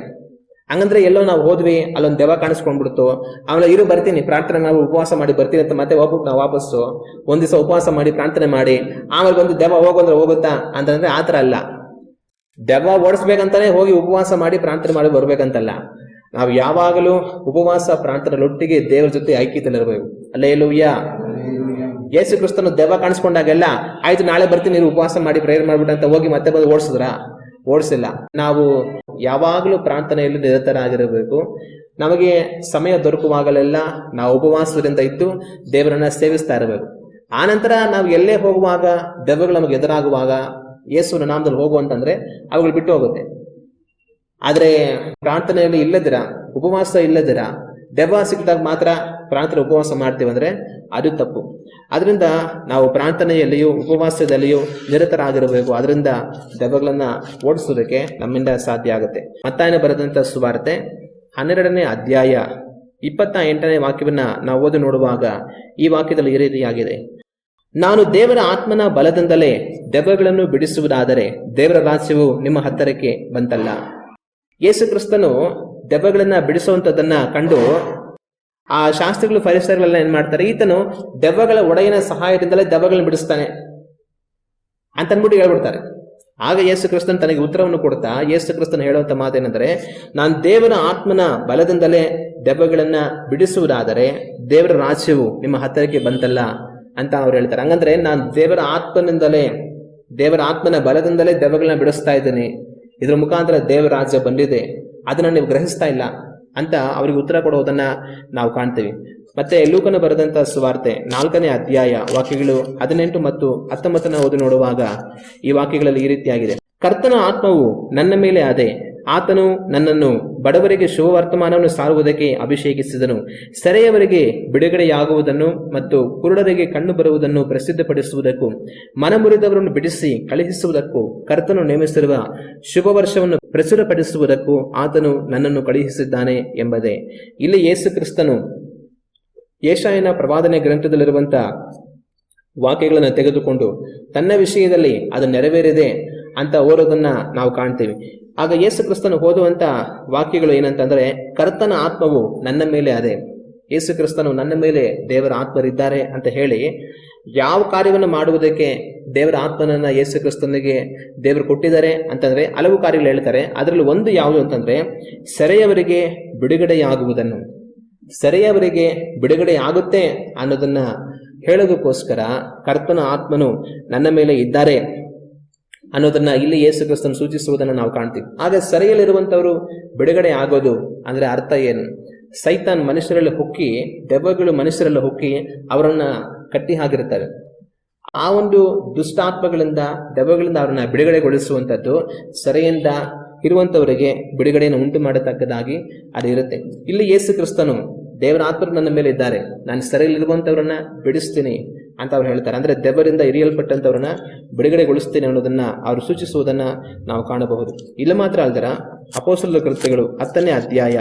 ಹಂಗಂದ್ರೆ ಎಲ್ಲೋ ನಾವು ಹೋದ್ವಿ, ಅಲ್ಲೊಂದು ದೆವ್ವ ಕಾಣಿಸ್ಕೊಂಡ್ಬಿಡ್ತು, ಆಮೇಲೆ ಬರ್ತೀನಿ ಪ್ರಾರ್ಥನೆ ನಾವು ಉಪವಾಸ ಮಾಡಿ ಬರ್ತೀನಿ ಅಂತ ಮತ್ತೆ ಹೋಗ್ಬಿಟ್ಟು ನಾವು ವಾಪಸ್ಸು ಒಂದ್ ದಿವಸ ಉಪವಾಸ ಮಾಡಿ ಪ್ರಾರ್ಥನೆ ಮಾಡಿ ಆಮೇಲೆ ಬಂದು ದೆವ್ವ ಹೋಗೋದ್ರೆ ಹೋಗುತ್ತಾ ಅಂತಂದ್ರೆ ಆತರ ಅಲ್ಲ. ದೆವ್ವ ಓಡಿಸ್ಬೇಕಂತಾನೆ ಹೋಗಿ ಉಪವಾಸ ಮಾಡಿ ಪ್ರಾರ್ಥನೆ ಮಾಡಿ ಬರ್ಬೇಕಂತಲ್ಲ. ನಾವು ಯಾವಾಗಲೂ ಉಪವಾಸ ಪ್ರಾರ್ಥನೆಯೊಟ್ಟಿಗೆ ದೇವರ ಜೊತೆ ಐಕ್ಯತೆಯಲ್ಲಿರಬೇಕು. ಹಲ್ಲೆಲೂಯಾ. ಯೇಸು ಕ್ರಿಸ್ತನು ದೆವ್ವ ಕಾಣಿಸ್ಕೊಂಡಾಗೆಲ್ಲ ಆಯ್ತು ನಾಳೆ ಬರ್ತೀನಿ ನೀವು ಉಪವಾಸ ಮಾಡಿ ಪ್ರೇಯರ್ ಮಾಡ್ಬಿಟ್ಟು ಅಂತ ಹೋಗಿ ಮತ್ತೆ ಬಂದು ಓಡಿಸಿಲ್ಲ. ನಾವು ಯಾವಾಗಲೂ ಪ್ರಾರ್ಥನೆಯಲ್ಲಿ ನಿರತರಾಗಿರಬೇಕು. ನಮಗೆ ಸಮಯ ದೊರಕುವಾಗಲೆಲ್ಲ ನಾವು ಉಪವಾಸದಿಂದ ಇದ್ದು ದೇವರನ್ನ ಸೇವಿಸ್ತಾ ಇರಬೇಕು. ಆನಂತರ ನಾವು ಎಲ್ಲೇ ಹೋಗುವಾಗ ದೆವ್ವಗಳು ನಮಗೆ ಎದುರಾಗುವಾಗ ಯೇಸುವಿನ ನಾಮದಲ್ಲಿ ಹೋಗುವಂತಂದ್ರೆ ಅವುಗಳು ಬಿಟ್ಟು ಹೋಗುತ್ತೆ. ಆದ್ರೆ ಪ್ರಾರ್ಥನೆಯಲ್ಲಿ ಇಲ್ಲದಿರ, ಉಪವಾಸ ಇಲ್ಲದಿರ ದೆವ್ವ ಸಿಕ್ಕಿದಾಗ ಮಾತ್ರ ಪ್ರಾರ್ಥನೆ ಉಪವಾಸ ಮಾಡ್ತೀವಂದ್ರೆ ಅದು ತಪ್ಪು. ಅದರಿಂದ ನಾವು ಪ್ರಾರ್ಥನೆಯಲ್ಲಿಯೂ ಉಪವಾಸದಲ್ಲಿಯೂ ನಿರತರಾಗಿರಬೇಕು. ಅದರಿಂದ ದೆವ್ವಗಳನ್ನ ಓಡಿಸೋದಕ್ಕೆ ನಮ್ಮಿಂದ ಸಾಧ್ಯ ಆಗುತ್ತೆ. ಮತ್ತಾಯನ ಬರೆದಂತ ಸುವಾರ್ತೆ 12ನೇ ಅಧ್ಯಾಯ 28ನೇ ವಾಕ್ಯವನ್ನ ನಾವು ಓದಿ ನೋಡುವಾಗ ಈ ವಾಕ್ಯದಲ್ಲಿ ಈ ರೀತಿಯಾಗಿದೆ, ನಾನು ದೇವರ ಆತ್ಮನ ಬಲದಿಂದಲೇ ದೆವ್ವಗಳನ್ನು ಬಿಡಿಸುವುದಾದರೆ ದೇವರ ರಾಜ್ಯವು ನಿಮ್ಮ ಹತ್ತಿರಕ್ಕೆ ಬಂತಲ್ಲ. ಯೇಸು ಕ್ರಿಸ್ತನು ದೆವ್ವಗಳನ್ನ ಬಿಡಿಸುವಂತದನ್ನ ಕಂಡು ಆ ಶಾಸ್ತ್ರಿಗಳು ಫರಿಸಾಯಗಳೆಲ್ಲ ಏನ್ ಮಾಡ್ತಾರೆ, ಈತನು ದೆವ್ವಗಳ ಒಡೆಯನ ಸಹಾಯದಿಂದಲೇ ದೆವ್ವಗಳನ್ನ ಬಿಡಿಸ್ತಾನೆ ಅಂತ ಅಂದ್ಬಿಟ್ಟು ಹೇಳ್ಬಿಡ್ತಾರೆ. ಆಗ ಯೇಸು ಕ್ರಿಸ್ತನ್ ತನಗೆ ಉತ್ತರವನ್ನು ಕೊಡ್ತಾ ಯೇಸು ಕ್ರಿಸ್ತನ್ ಹೇಳುವಂತ ಮಾತೇನೆಂದರೆ, ನಾನು ದೇವರ ಆತ್ಮನ ಬಲದಿಂದಲೇ ದೆವ್ವಗಳನ್ನ ಬಿಡಿಸುವುದಾದರೆ ದೇವರ ರಾಜ್ಯವು ನಿಮ್ಮ ಹತ್ತಿರಕ್ಕೆ ಬಂತಲ್ಲ ಅಂತ ಅವ್ರು ಹೇಳ್ತಾರೆ. ಹಂಗಂದ್ರೆ ನಾನು ದೇವರ ಆತ್ಮನ ಬಲದಿಂದಲೇ ದೆವ್ವಗಳನ್ನ ಬಿಡಿಸ್ತಾ ಇದ್ದೀನಿ, ಇದ್ರ ಮುಖಾಂತರ ದೇವರ ರಾಜ್ಯ ಬಂದಿದೆ, ಅದನ್ನ ನೀವು ಗ್ರಹಿಸ್ತಾ ಇಲ್ಲ ಅಂತ ಅವ್ರಿಗೆ ಉತ್ತರ ಕೊಡುವುದನ್ನ ನಾವು ಕಾಣ್ತೀವಿ. ಮತ್ತೆ ಲೂಕನ ಬರೆದಂತ ಸುವಾರ್ತೆ 4ನೇ ಅಧ್ಯಾಯ ವಾಕ್ಯಗಳು 18 ಮತ್ತು 19 ಓದಿ ನೋಡುವಾಗ ಈ ವಾಕ್ಯಗಳಲ್ಲಿ ಈ ರೀತಿಯಾಗಿದೆ, ಕರ್ತನ ಆತ್ಮವು ನನ್ನ ಮೇಲೆ ಅದೆ, ಆತನು ನನ್ನನ್ನು ಬಡವರಿಗೆ ಶುಭವರ್ತಮಾನವನ್ನು ಸಾರುವುದಕ್ಕೆ ಅಭಿಷೇಕಿಸಿದನು, ಸೆರೆಯವರಿಗೆ ಬಿಡುಗಡೆಯಾಗುವುದನ್ನು ಮತ್ತು ಕುರುಡರಿಗೆ ಕಣ್ಣು ಬರುವುದನ್ನು ಪ್ರಸಿದ್ಧಪಡಿಸುವುದಕ್ಕೂ ಮನಮುರಿದವರನ್ನು ಬಿಡಿಸಿ ಕಳುಹಿಸುವುದಕ್ಕೂ ಕರ್ತನು ನೇಮಿಸಿರುವ ಶುಭ ವರ್ಷವನ್ನು ಪ್ರಚುರಪಡಿಸುವುದಕ್ಕೂ ಆತನು ನನ್ನನ್ನು ಕಳುಹಿಸಿದ್ದಾನೆ ಎಂಬುದೇ. ಇಲ್ಲಿ ಯೇಸು ಕ್ರಿಸ್ತನು ಯೆಶಾಯನ ಪ್ರವಾದನೆ ಗ್ರಂಥದಲ್ಲಿರುವಂತ ವಾಕ್ಯಗಳನ್ನು ತೆಗೆದುಕೊಂಡು ತನ್ನ ವಿಷಯದಲ್ಲಿ ಅದು ನೆರವೇರಿದೆ ಅಂತ ಓದೋದನ್ನ ನಾವು ಕಾಣ್ತೀವಿ. ಆಗ ಯೇಸು ಕ್ರಿಸ್ತನು ಓದುವಂತ ವಾಕ್ಯಗಳು ಏನಂತಂದ್ರೆ, ಕರ್ತನ ಆತ್ಮವು ನನ್ನ ಮೇಲೆ ಅದೆ, ಯೇಸು ಕ್ರಿಸ್ತನು ನನ್ನ ಮೇಲೆ ದೇವರ ಆತ್ಮರಿದ್ದಾರೆ ಅಂತ ಹೇಳಿ ಯಾವ ಕಾರ್ಯವನ್ನು ಮಾಡುವುದಕ್ಕೆ ದೇವರ ಆತ್ಮನನ್ನ ಯೇಸು ಕ್ರಿಸ್ತನಿಗೆ ದೇವರು ಕೊಟ್ಟಿದ್ದಾರೆ ಅಂತಂದ್ರೆ ಹಲವು ಕಾರ್ಯಗಳು ಹೇಳ್ತಾರೆ. ಅದರಲ್ಲಿ ಒಂದು ಯಾವುದು ಅಂತಂದ್ರೆ ಸೆರೆಯವರಿಗೆ ಬಿಡುಗಡೆಯಾಗುವುದನ್ನು, ಸೆರೆಯವರಿಗೆ ಬಿಡುಗಡೆ ಆಗುತ್ತೆ ಅನ್ನೋದನ್ನ ಹೇಳೋದಕ್ಕೋಸ್ಕರ ಕರ್ತನ ಆತ್ಮನು ನನ್ನ ಮೇಲೆ ಇದ್ದಾರೆ ಅನ್ನೋದನ್ನ ಇಲ್ಲಿ ಯೇಸು ಕ್ರಿಸ್ತನು ಸೂಚಿಸುವುದನ್ನು ನಾವು ಕಾಣ್ತೀವಿ. ಆಗ ಸೆರೆಯಲ್ಲಿರುವಂತವರು ಬಿಡುಗಡೆ ಆಗೋದು ಅಂದ್ರೆ ಅರ್ಥ ಏನು? ಸೈತಾನ್ ಮನುಷ್ಯರಲ್ಲಿ ಹೊಕ್ಕಿ, ದೆವ್ವಗಳು ಮನುಷ್ಯರಲ್ಲಿ ಹೊಕ್ಕಿ ಅವರನ್ನ ಕಟ್ಟಿ ಹಾಕಿರ್ತಾರೆ. ಆ ಒಂದು ದುಷ್ಟಾತ್ಮಗಳಿಂದ ದೆವ್ವಗಳಿಂದ ಅವ್ರನ್ನ ಬಿಡುಗಡೆಗೊಳಿಸುವಂಥದ್ದು ಸೆರೆಯಿಂದ ಇರುವಂತವರಿಗೆ ಬಿಡುಗಡೆಯನ್ನು ಉಂಟು ಮಾಡತಕ್ಕದಾಗಿ ಅದು ಇರುತ್ತೆ. ಇಲ್ಲಿ ಯೇಸು ಕ್ರಿಸ್ತನು ದೇವರ ಆತ್ಮರು ನನ್ನ ಮೇಲೆ ಇದ್ದಾರೆ, ನಾನು ಸೆರೆಯಲ್ಲಿರುವಂತವ್ರನ್ನ ಬಿಡಿಸ್ತೀನಿ ಅಂತ ಅವ್ರು ಹೇಳ್ತಾರೆ. ಅಂದ್ರೆ ದೆವ್ವರಿಂದ ಇರಿಯಲ್ಪಟ್ಟಂತವ್ರನ್ನ ಬಿಡುಗಡೆಗೊಳಿಸ್ತೀನಿ ಅನ್ನೋದನ್ನ ಅವರು ಸೂಚಿಸುವುದನ್ನ ನಾವು ಕಾಣಬಹುದು. ಇಲ್ಲಿ ಮಾತ್ರ ಅಲ್ದರ ಅಪೊಸ್ತಲರ ಕೃತ್ಯಗಳು 10ನೇ ಅಧ್ಯಾಯ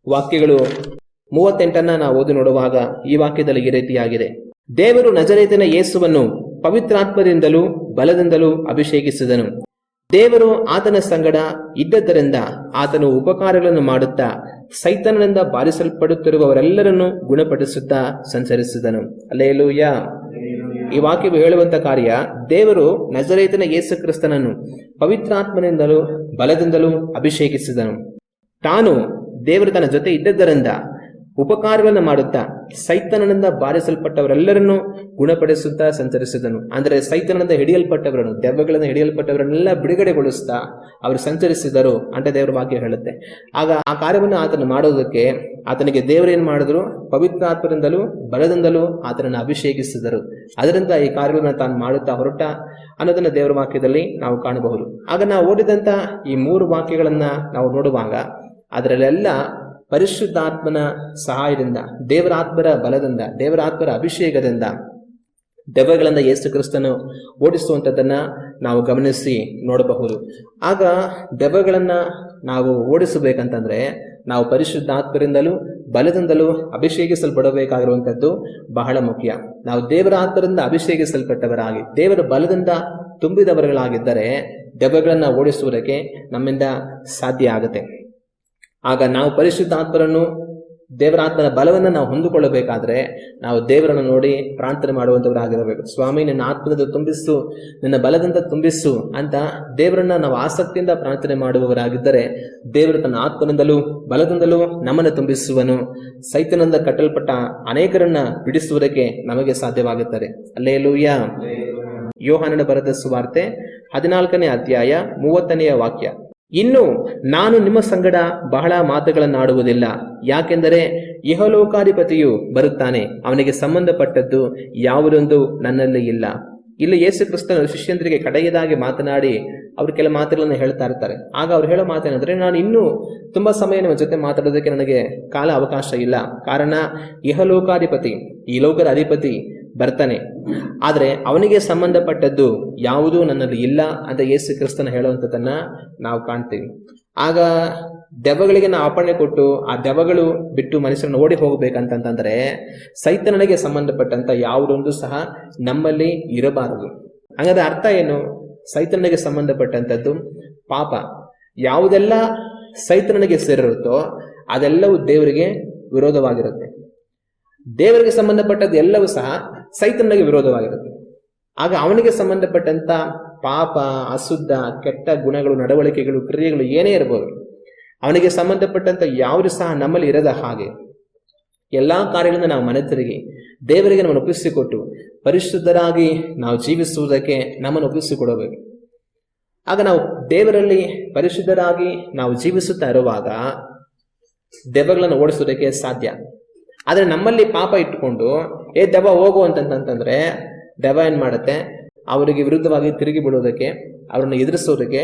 ವಾಕ್ಯಗಳು 38 ನಾವು ಓದಿ ನೋಡುವಾಗ ಈ ವಾಕ್ಯದಲ್ಲಿ ಈ ರೀತಿಯಾಗಿದೆ, ದೇವರು ನಜರೇತಿನ ಯೇಸುವನ್ನು ಪವಿತ್ರಾತ್ಮದಿಂದಲೂ ಬಲದಿಂದಲೂ ಅಭಿಷೇಕಿಸಿದನು, ದೇವರು ಆತನ ಸಂಗಡ ಇದ್ದದ್ದರಿಂದ ಆತನು ಉಪಕಾರಗಳನ್ನು ಮಾಡುತ್ತಾ ಸೈತಾನನಿಂದ ಬಾರಿಸಲ್ಪಡುತ್ತಿರುವವರೆಲ್ಲರನ್ನು ಗುಣಪಡಿಸುತ್ತಾ ಸಂಚರಿಸಿದನು. ಹಲ್ಲೆಲೂಯಾ. ಈ ವಾಕ್ಯವು ಹೇಳುವಂತ ಕಾರ್ಯ, ದೇವರು ನಜರೇತಿನ ಯೇಸು ಕ್ರಿಸ್ತನನ್ನು ಪವಿತ್ರಾತ್ಮನಿಂದಲೂ ಬಲದಿಂದಲೂ ಅಭಿಷೇಕಿಸಿದನು. ತಾನು ದೇವರು ತನ್ನ ಜೊತೆ ಇದ್ದದ್ದರಿಂದ ಉಪಕಾರಗಳನ್ನು ಮಾಡುತ್ತಾ ಸೈತಾನನಿಂದ ಬಾರಿಸಲ್ಪಟ್ಟವರೆಲ್ಲರನ್ನು ಗುಣಪಡಿಸುತ್ತಾ ಸಂಚರಿಸಿದನು. ಅಂದರೆ ಸೈತಾನನಿಂದ ಹಿಡಿಯಲ್ಪಟ್ಟವರನ್ನು, ದೆವ್ವಗಳಿಂದ ಹಿಡಿಯಲ್ಪಟ್ಟವರನ್ನೆಲ್ಲ ಬಿಡುಗಡೆಗೊಳಿಸುತ್ತಾ ಅವರು ಸಂಚರಿಸಿದರು ಅಂತ ದೇವರ ವಾಕ್ಯ ಹೇಳುತ್ತೆ. ಆಗ ಆ ಕಾರ್ಯವನ್ನು ಆತನು ಮಾಡೋದಕ್ಕೆ ಆತನಿಗೆ ದೇವರೇನು ಮಾಡಿದ್ರು? ಪವಿತ್ರಾತ್ಮರಿಂದಲೂ ಬಲದಿಂದಲೂ ಆತನನ್ನು ಅಭಿಷೇಕಿಸಿದರು. ಅದರಿಂದ ಈ ಕಾರ್ಯವನ್ನು ತಾನು ಮಾಡುತ್ತಾ ಹೊರಟ ಅನ್ನೋದನ್ನು ದೇವರ ವಾಕ್ಯದಲ್ಲಿ ನಾವು ಕಾಣಬಹುದು. ಆಗ ನಾವು ಓದಿದಂಥ ಈ 3 ವಾಕ್ಯಗಳನ್ನ ನಾವು ನೋಡುವಾಗ ಅದರಲ್ಲೆಲ್ಲ ಪರಿಶುದ್ಧಾತ್ಮನ ಸಹಾಯದಿಂದ, ದೇವರಾತ್ಮರ ಬಲದಿಂದ, ದೇವರಾತ್ಮರ ಅಭಿಷೇಕದಿಂದ ದೆವ್ವಗಳಿಂದ ಯೇಸು ಕ್ರಿಸ್ತನು ಓಡಿಸುವಂಥದ್ದನ್ನು ನಾವು ಗಮನಿಸಿ ನೋಡಬಹುದು. ಆಗ ದೆವ್ವಗಳನ್ನು ನಾವು ಓಡಿಸಬೇಕಂತಂದ್ರೆ ನಾವು ಪರಿಶುದ್ಧಾತ್ಮರಿಂದಲೂ ಬಲದಿಂದಲೂ ಅಭಿಷೇಕಿಸಲ್ಪಡಬೇಕಾಗಿರುವಂಥದ್ದು ಬಹಳ ಮುಖ್ಯ. ನಾವು ದೇವರ ಆತ್ಮರಿಂದ ಅಭಿಷೇಕಿಸಲ್ಪಟ್ಟವರಾಗಿ ದೇವರ ಬಲದಿಂದ ತುಂಬಿದವರುಗಳಾಗಿದ್ದರೆ ದೆವ್ವಗಳನ್ನು ಓಡಿಸುವುದಕ್ಕೆ ನಮ್ಮಿಂದ ಸಾಧ್ಯ ಆಗುತ್ತೆ. ಆಗ ನಾವು ಪರಿಶುದ್ಧಾತ್ಮರನ್ನು, ದೇವರಾತ್ಮನ ಬಲವನ್ನು ನಾವು ಹೊಂದಿಕೊಳ್ಳಬೇಕಾದ್ರೆ ನಾವು ದೇವರನ್ನು ನೋಡಿ ಪ್ರಾರ್ಥನೆ ಮಾಡುವಂಥವರಾಗಿರಬೇಕು. ಸ್ವಾಮಿ, ನಿನ್ನ ಆತ್ಮದಿಂದ ತುಂಬಿಸು, ನಿನ್ನ ಬಲದಿಂದ ತುಂಬಿಸು ಅಂತ ದೇವರನ್ನ ನಾವು ಆಸಕ್ತಿಯಿಂದ ಪ್ರಾರ್ಥನೆ ಮಾಡುವವರಾಗಿದ್ದರೆ ದೇವರು ತನ್ನ ಆತ್ಮನಿಂದಲೂ ಬಲದಿಂದಲೂ ನಮ್ಮನ್ನು ತುಂಬಿಸುವನು. ಸೈತಾನನಿಂದ ಕಟ್ಟಲ್ಪಟ್ಟ ಅನೇಕರನ್ನ ಬಿಡಿಸುವುದಕ್ಕೆ ನಮಗೆ ಸಾಧ್ಯವಾಗುತ್ತದೆ. ಹಲ್ಲೆಲೂಯಾ. ಯೋಹಾನನ ಬರೆದ ಸುವಾರ್ತೆ 14ನೇ ಅಧ್ಯಾಯ 30ನೇ ವಾಕ್ಯ. ಇನ್ನು ನಾನು ನಿಮ್ಮ ಸಂಗಡ ಬಹಳ ಮಾತುಗಳನ್ನಾಡುವುದಿಲ್ಲ, ಯಾಕೆಂದರೆ ಇಹಲೋಕಾಧಿಪತಿಯು ಬರುತ್ತಾನೆ, ಅವನಿಗೆ ಸಂಬಂಧಪಟ್ಟದ್ದು ಯಾವುದೊಂದು ನನ್ನಲ್ಲಿ ಇಲ್ಲ. ಇಲ್ಲಿ ಯೇಸು ಕ್ರಿಸ್ತನ ಶಿಷ್ಯಂದ್ರಿಗೆ ಕಡೆಯದಾಗಿ ಮಾತನಾಡಿ ಅವರು ಕೆಲ ಮಾತುಗಳನ್ನು ಹೇಳ್ತಾ ಇರ್ತಾರೆ. ಆಗ ಅವ್ರು ಹೇಳೋ ಮಾತೇನೆಂದ್ರೆ, ನಾನು ಇನ್ನೂ ತುಂಬಾ ಸಮಯ ನಿಮ್ಮ ಜೊತೆ ಮಾತಾಡೋದಕ್ಕೆ ನನಗೆ ಕಾಲ ಅವಕಾಶ ಇಲ್ಲ, ಕಾರಣ ಇಹಲೋಕಾಧಿಪತಿ, ಈ ಲೋಕದ ಅಧಿಪತಿ ಬರ್ತಾನೆ, ಆದರೆ ಅವನಿಗೆ ಸಂಬಂಧಪಟ್ಟದ್ದು ಯಾವುದೂ ನನ್ನಲ್ಲಿ ಇಲ್ಲ ಅಂತ ಯೇಸು ಕ್ರಿಸ್ತನ ಹೇಳುವಂಥದ್ದನ್ನ ನಾವು ಕಾಣ್ತೀವಿ. ಆಗ ದೆವ್ವಗಳಿಗೆ ನಾವು ಅಪ್ಪಣೆ ಕೊಟ್ಟು ಆ ದೆವ್ವಗಳು ಬಿಟ್ಟು ಮನುಷ್ಯರನ್ನು ಓಡಿ ಹೋಗ್ಬೇಕಂತಂದ್ರೆ ಸೈತಾನನಿಗೆ ಸಂಬಂಧಪಟ್ಟಂತ ಯಾವುದೊಂದು ಸಹ ನಮ್ಮಲ್ಲಿ ಇರಬಾರದು. ಹಾಗಾದ್ರೆ ಅರ್ಥ ಏನು? ಸೈತಾನನಿಗೆ ಸಂಬಂಧಪಟ್ಟಂಥದ್ದು ಪಾಪ. ಯಾವುದೆಲ್ಲ ಸೈತಾನನಿಗೆ ಸೇರಿರುತ್ತೋ ಅದೆಲ್ಲವೂ ದೇವರಿಗೆ ವಿರೋಧವಾಗಿರುತ್ತೆ. ದೇವರಿಗೆ ಸಂಬಂಧಪಟ್ಟದ್ದು ಎಲ್ಲವೂ ಸಹ ಸೈತಾನನಿಗೆ ವಿರೋಧವಾಗಿರುತ್ತೆ. ಆಗ ಅವನಿಗೆ ಸಂಬಂಧಪಟ್ಟಂತ ಪಾಪ, ಅಶುದ್ಧ, ಕೆಟ್ಟ ಗುಣಗಳು, ನಡವಳಿಕೆಗಳು, ಕ್ರಿಯೆಗಳು ಏನೇ ಇರಬಹುದು, ಅವನಿಗೆ ಸಂಬಂಧಪಟ್ಟಂತ ಯಾವುದು ಸಹ ನಮ್ಮಲ್ಲಿ ಇರದ ಹಾಗೆ ಎಲ್ಲಾ ಕಾರ್ಯಗಳಿಂದ ನಾವು ಮನೆ ತಿರುಗಿ ದೇವರಿಗೆ ನಮ್ಮನ್ನು ಒಪ್ಪಿಸಿಕೊಟ್ಟು ಪರಿಶುದ್ಧರಾಗಿ ನಾವು ಜೀವಿಸುವುದಕ್ಕೆ ನಮ್ಮನ್ನು ಒಪ್ಪಿಸಿಕೊಡಬೇಕು. ಆಗ ನಾವು ದೇವರಲ್ಲಿ ಪರಿಶುದ್ಧರಾಗಿ ನಾವು ಜೀವಿಸುತ್ತಾ ಇರುವಾಗ ದೆವ್ವಗಳನ್ನು ಓಡಿಸುವುದಕ್ಕೆ ಸಾಧ್ಯ. ಆದರೆ ನಮ್ಮಲ್ಲಿ ಪಾಪ ಇಟ್ಟುಕೊಂಡು ದೆವ್ವ ಹೋಗು ಅಂತಂತಂದ್ರೆ ದೆವ್ವ ಏನ್ ಮಾಡುತ್ತೆ? ಅವರಿಗೆ ವಿರುದ್ಧವಾಗಿ ತಿರುಗಿ ಬಿಡುವುದಕ್ಕೆ, ಅವರನ್ನು ಎದುರಿಸೋದಕ್ಕೆ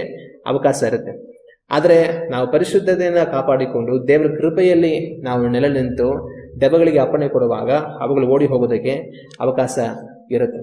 ಅವಕಾಶ ಇರುತ್ತೆ. ಆದರೆ ನಾವು ಪರಿಶುದ್ಧತೆಯನ್ನು ಕಾಪಾಡಿಕೊಂಡು ದೇವರ ಕೃಪೆಯಲ್ಲಿ ನಾವು ನೆಲೆ ನಿಂತು ದೆವ್ವಗಳಿಗೆ ಅಪ್ಪಣೆ ಕೊಡುವಾಗ ಅವುಗಳು ಓಡಿ ಹೋಗೋದಕ್ಕೆ ಅವಕಾಶ ಇರುತ್ತೆ.